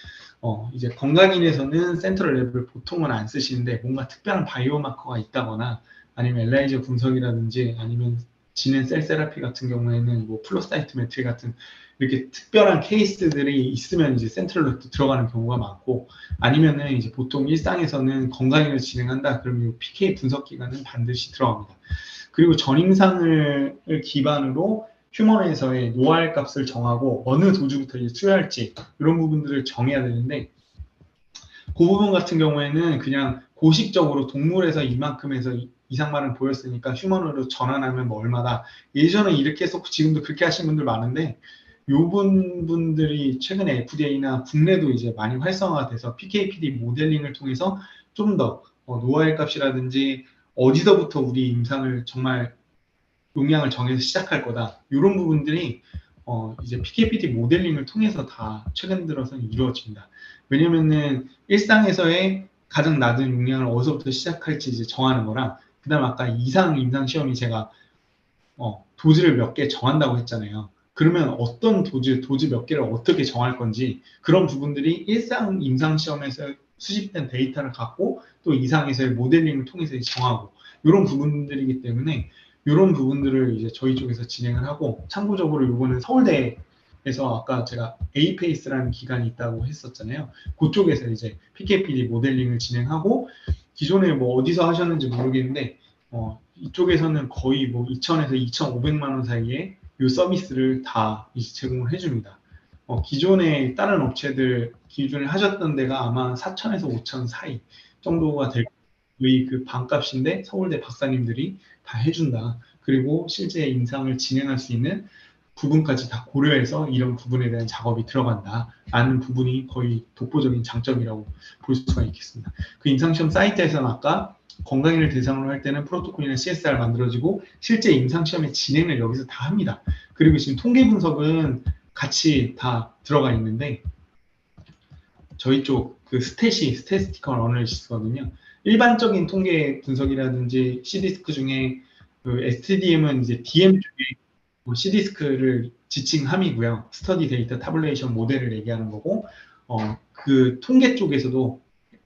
이제 건강인에서는 센트럴 랩을 보통은 안 쓰시는데 뭔가 특별한 바이오마커가 있다거나 아니면 엘라이저 분석이라든지 아니면 진행 셀 세라피 같은 경우에는 뭐 플로사이토메트리 같은 이렇게 특별한 케이스들이 있으면 이제 센트럴 랩도 들어가는 경우가 많고 아니면은 이제 보통 일상에서는 건강인을 진행한다 그러면 PK 분석 기관은 반드시 들어갑니다. 그리고 전임상을 기반으로 휴먼에서의 노알 값을 정하고 어느 도주부터 이제 투여할지 이런 부분들을 정해야 되는데 그 부분 같은 경우에는 그냥 고식적으로 동물에서 이만큼에서 이상만을 보였으니까 휴먼으로 전환하면 뭐 얼마다 예전에 이렇게 했었고 지금도 그렇게 하시는 분들 많은데 요 분들이 최근에 FDA나 국내도 이제 많이 활성화가 돼서 PK/PD 모델링을 통해서 좀 더 노알 값이라든지 어디서부터 우리 임상을 정말 용량을 정해서 시작할 거다. 이런 부분들이 이제 PK/PD 모델링을 통해서 다 최근 들어서는 이루어집니다. 왜냐면은 일상에서의 가장 낮은 용량을 어디서부터 시작할지 이제 정하는 거랑 그다음 아까 임상 시험이 제가 도즈를 몇 개 정한다고 했잖아요. 그러면 어떤 도즈 몇 개를 어떻게 정할 건지 그런 부분들이 일상 임상 시험에서 수집된 데이터를 갖고 또 이상에서의 모델링을 통해서 정하고 이런 부분들이기 때문에 이런 부분들을 이제 저희 쪽에서 진행을 하고 참고적으로 이거는 서울대에서 아까 제가 에이페이스라는 기관이 있다고 했었잖아요. 그쪽에서 이제 PK/PD 모델링을 진행하고 기존에 뭐 어디서 하셨는지 모르겠는데 이쪽에서는 거의 뭐 2,000에서 2,500만 원 사이에 이 서비스를 다 이제 제공을 해줍니다. 기존에 다른 업체들 기준을 하셨던 데가 아마 4,000에서 5,000 사이 정도가 될 거의 그 반값인데 서울대 박사님들이 다 해준다. 그리고 실제 임상을 진행할 수 있는 부분까지 다 고려해서 이런 부분에 대한 작업이 들어간다라는 부분이 거의 독보적인 장점이라고 볼 수가 있겠습니다. 그 임상시험 사이트에서는 아까 건강인을 대상으로 할 때는 프로토콜이나 CSR 만들어지고 실제 임상시험의 진행을 여기서 다 합니다. 그리고 지금 통계 분석은 같이 다 들어가 있는데 저희 쪽 그 스태티스티컬 어널리시스거든요. 일반적인 통계 분석이라든지 CD스크 중에 그 STDM은 이제 DM 쪽에 CD스크를 지칭함이고요. 스터디 데이터 타블레이션 모델을 얘기하는 거고 그 통계 쪽에서도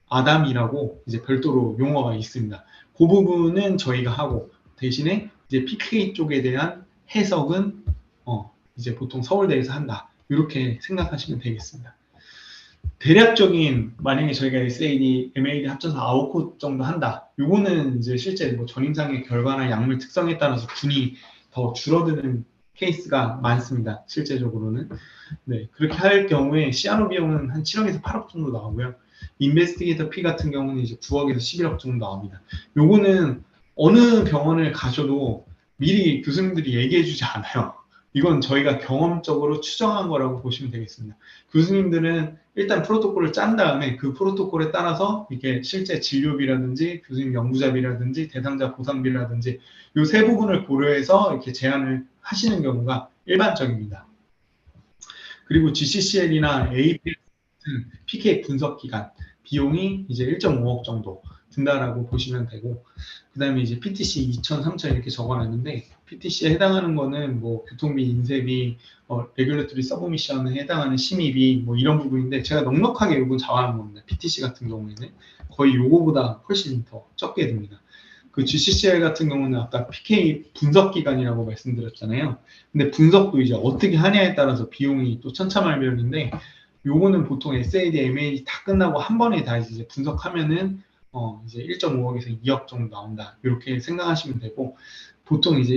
아담이라고 이제 별도로 용어가 있습니다. 그 부분은 저희가 하고 대신에 이제 PK 쪽에 대한 해석은 이제 보통 서울대에서 한다. 이렇게 생각하시면 되겠습니다. 대략적인 만약에 저희가 SAD, MAD 합쳐서 9코 정도 한다. 요거는 이제 실제 뭐 전임상의 결과나 약물 특성에 따라서 분이 더 줄어드는 케이스가 많습니다. 실제적으로는. 네, 그렇게 할 경우에 CRO 비용은 한 7억에서 8억 정도 나오고요. 인베스티게이터 피 같은 경우는 이제 9억에서 11억 정도 나옵니다. 요거는 어느 병원을 가셔도 미리 교수님들이 얘기해 주지 않아요. 이건 저희가 경험적으로 추정한 거라고 보시면 되겠습니다. 교수님들은 일단 프로토콜을 짠 다음에 그 프로토콜에 따라서 이게 실제 진료비라든지 교수님 연구자비라든지 대상자 보상비라든지 이 세 부분을 고려해서 이렇게 제안을 하시는 경우가 일반적입니다. 그리고 GCCL이나 APS 같은 PK 분석 기간 비용이 이제 1.5억 정도 든다라고 보시면 되고 그 다음에 이제 PTC 2,000, 3,000 이렇게 적어놨는데 PTC에 해당하는 거는 뭐 교통비, 인쇄비, 레귤레토리 서브미션에 해당하는 심의비 뭐 이런 부분인데 제가 넉넉하게 요건 잡아놓은 겁니다. PTC 같은 경우에는 거의 요거보다 훨씬 더 적게 듭니다. 그 GCCL 같은 경우는 아까 PK 분석 기간이라고 말씀드렸잖아요. 근데 분석도 이제 어떻게 하냐에 따라서 비용이 또 천차만별인데 요거는 보통 SAD, MAD 다 끝나고 한 번에 다 이제 분석하면은 이제 1.5억에서 2억 정도 나온다. 이렇게 생각하시면 되고 보통 이제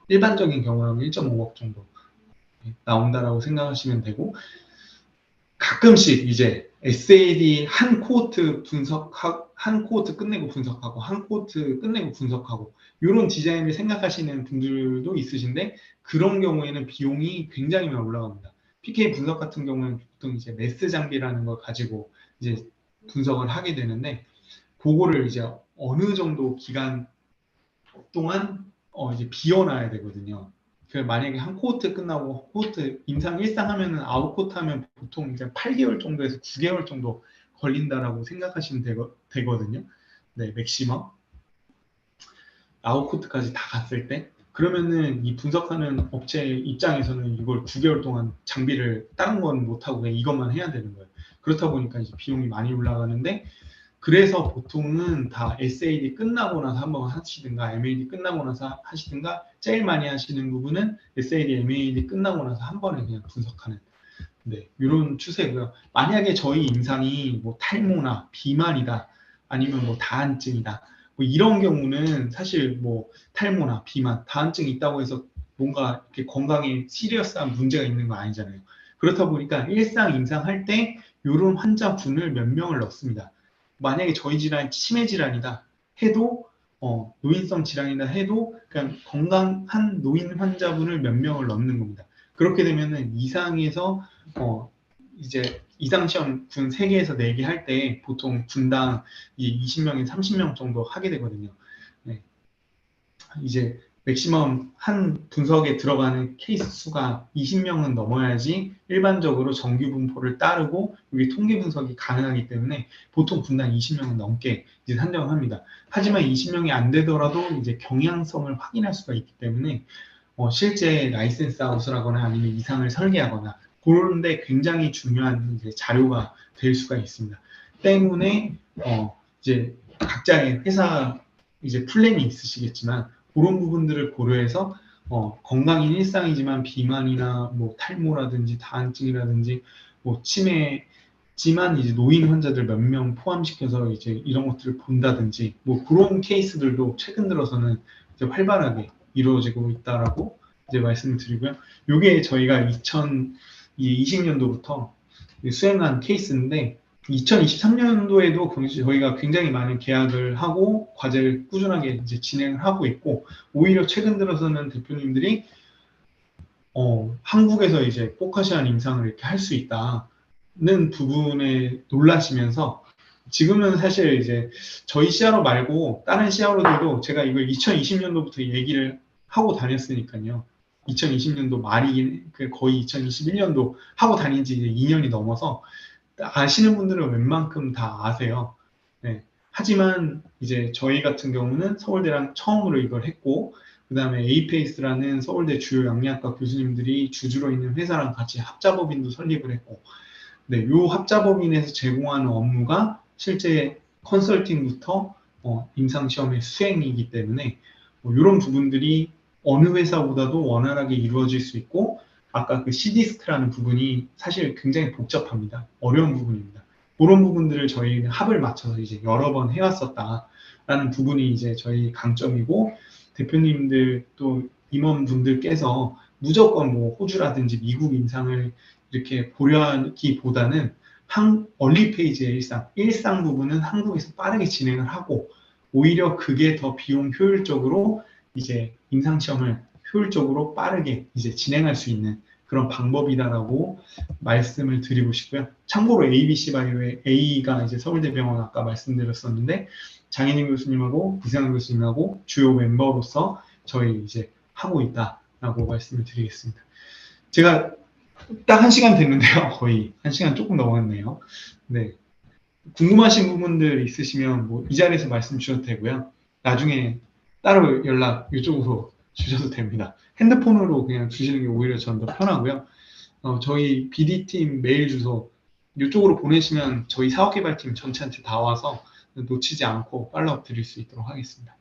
일반적인 경우라면 1.5억 정도 나온다라고 생각하시면 되고 가끔씩 이제 SAD 한 코호트 한 코호트 끝내고 분석하고, 한 코호트 끝내고 분석하고, 이런 디자인을 생각하시는 분들도 있으신데, 그런 경우에는 비용이 굉장히 많이 올라갑니다. PK 분석 같은 경우는 보통 이제 메스 장비라는 걸 가지고 이제 분석을 하게 되는데, 그거를 이제 어느 정도 기간 동안 이제 비워놔야 되거든요. 만약에 한 코호트 끝나고 코호트 임상 1상 하면은 아웃 코트 하면 보통 이제 8개월 정도에서 9개월 정도 걸린다라고 생각하시면 되거든요. 네, 맥시멈 아웃 코트까지 다 갔을 때. 그러면은 이 분석하는 업체 입장에서는 이걸 9개월 동안 장비를 다른 건 못하고 그냥 이것만 해야 되는 거예요. 그렇다 보니까 이제 비용이 많이 올라가는데, 그래서 보통은 다 SAD 끝나고 나서 한번 하시든가 MAD 끝나고 나서 하시든가, 제일 많이 하시는 부분은 SAD, MAD 끝나고 나서 한 번에 그냥 분석하는, 네, 이런 추세고요. 만약에 저희 임상이 뭐 탈모나 비만이다, 아니면 뭐 다한증이다, 뭐 이런 경우는 사실 뭐 탈모나 비만, 다한증이 있다고 해서 뭔가 이렇게 건강에 시리어스한 문제가 있는 건 아니잖아요. 그렇다 보니까 일상 임상할 때 이런 환자분을 몇 명을 넣습니다. 만약에 저희 질환이 치매 질환이다 해도, 노인성 질환이다 해도 그냥 건강한 노인 환자분을 몇 명을 넣는 겁니다. 그렇게 되면은 이상에서 이제 이상 시험 군 3개에서 4개 할 때 보통 분당 20명에서 30명 정도 하게 되거든요. 네. 이제 맥시멈 한 분석에 들어가는 케이스 수가 20명은 넘어야지 일반적으로 정규 분포를 따르고 여기 통계 분석이 가능하기 때문에 보통 분당 20명은 넘게 이제 산정을 합니다. 하지만 20명이 안 되더라도 이제 경향성을 확인할 수가 있기 때문에 실제 라이센스 아웃을 하거나 아니면 이상을 설계하거나 그런데 굉장히 중요한 이제 자료가 될 수가 있습니다. 때문에 이제 각자의 회사 이제 플랜이 있으시겠지만 그런 부분들을 고려해서 건강인 일상이지만 비만이나 뭐 탈모라든지 다한증이라든지 뭐 치매지만 이제 노인 환자들 몇 명 포함시켜서 이제 이런 것들을 본다든지 뭐 그런 케이스들도 최근 들어서는 이제 활발하게 이루어지고 있다라고 이제 말씀을 드리고요. 이게 저희가 2020년도부터 수행한 케이스인데 2023년도에도 저희가 굉장히 많은 계약을 하고 과제를 꾸준하게 이제 진행을 하고 있고, 오히려 최근 들어서는 대표님들이 한국에서 이제 포카시안 임상을 이렇게 할 수 있다는 부분에 놀라시면서, 지금은 사실 이제 저희 CRO 말고 다른 CRO들도 제가 이걸 2020년도부터 얘기를 하고 다녔으니까요. 2020년도 말이긴 거의 2021년도 하고 다닌 지 이제 2년이 넘어서 아시는 분들은 웬만큼 다 아세요. 네. 하지만 이제 저희 같은 경우는 서울대랑 처음으로 이걸 했고, 그 다음에 에이페이스라는 서울대 주요 양리학과 교수님들이 주주로 있는 회사랑 같이 합자법인도 설립을 했고, 네, 요 합자법인에서 제공하는 업무가 실제 컨설팅부터 임상시험의 수행이기 때문에 이런 부분들이 어느 회사보다도 원활하게 이루어질 수 있고, 아까 그 CD스크라는 부분이 사실 굉장히 복잡합니다. 어려운 부분입니다. 그런 부분들을 저희는 합을 맞춰서 이제 여러 번 해왔었다라는 부분이 이제 저희 강점이고, 대표님들 또 임원분들께서 무조건 뭐 호주라든지 미국 임상을 이렇게 보려기보다는 얼리 페이지의 일상 부분은 한국에서 빠르게 진행을 하고, 오히려 그게 더 비용 효율적으로 이제 임상시험을 효율적으로 빠르게 이제 진행할 수 있는 그런 방법이다라고 말씀을 드리고 싶고요. 참고로 ABC 바이오의 A가 이제 서울대병원 아까 말씀드렸었는데, 장인인 교수님하고 구세환 교수님하고 주요 멤버로서 저희 이제 하고 있다라고 말씀을 드리겠습니다. 제가 딱 1시간 됐는데요. 거의 1시간 조금 넘었네요. 네. 궁금하신 부분들 있으시면 뭐 이 자리에서 말씀 주셔도 되고요. 나중에 따로 연락 이쪽으로 주셔도 됩니다. 핸드폰으로 그냥 주시는 게 오히려 저는 더 편하고요. 저희 BD팀 메일 주소 이쪽으로 보내시면 저희 사업개발팀 전체한테 다 와서 놓치지 않고 팔로업 드릴 수 있도록 하겠습니다.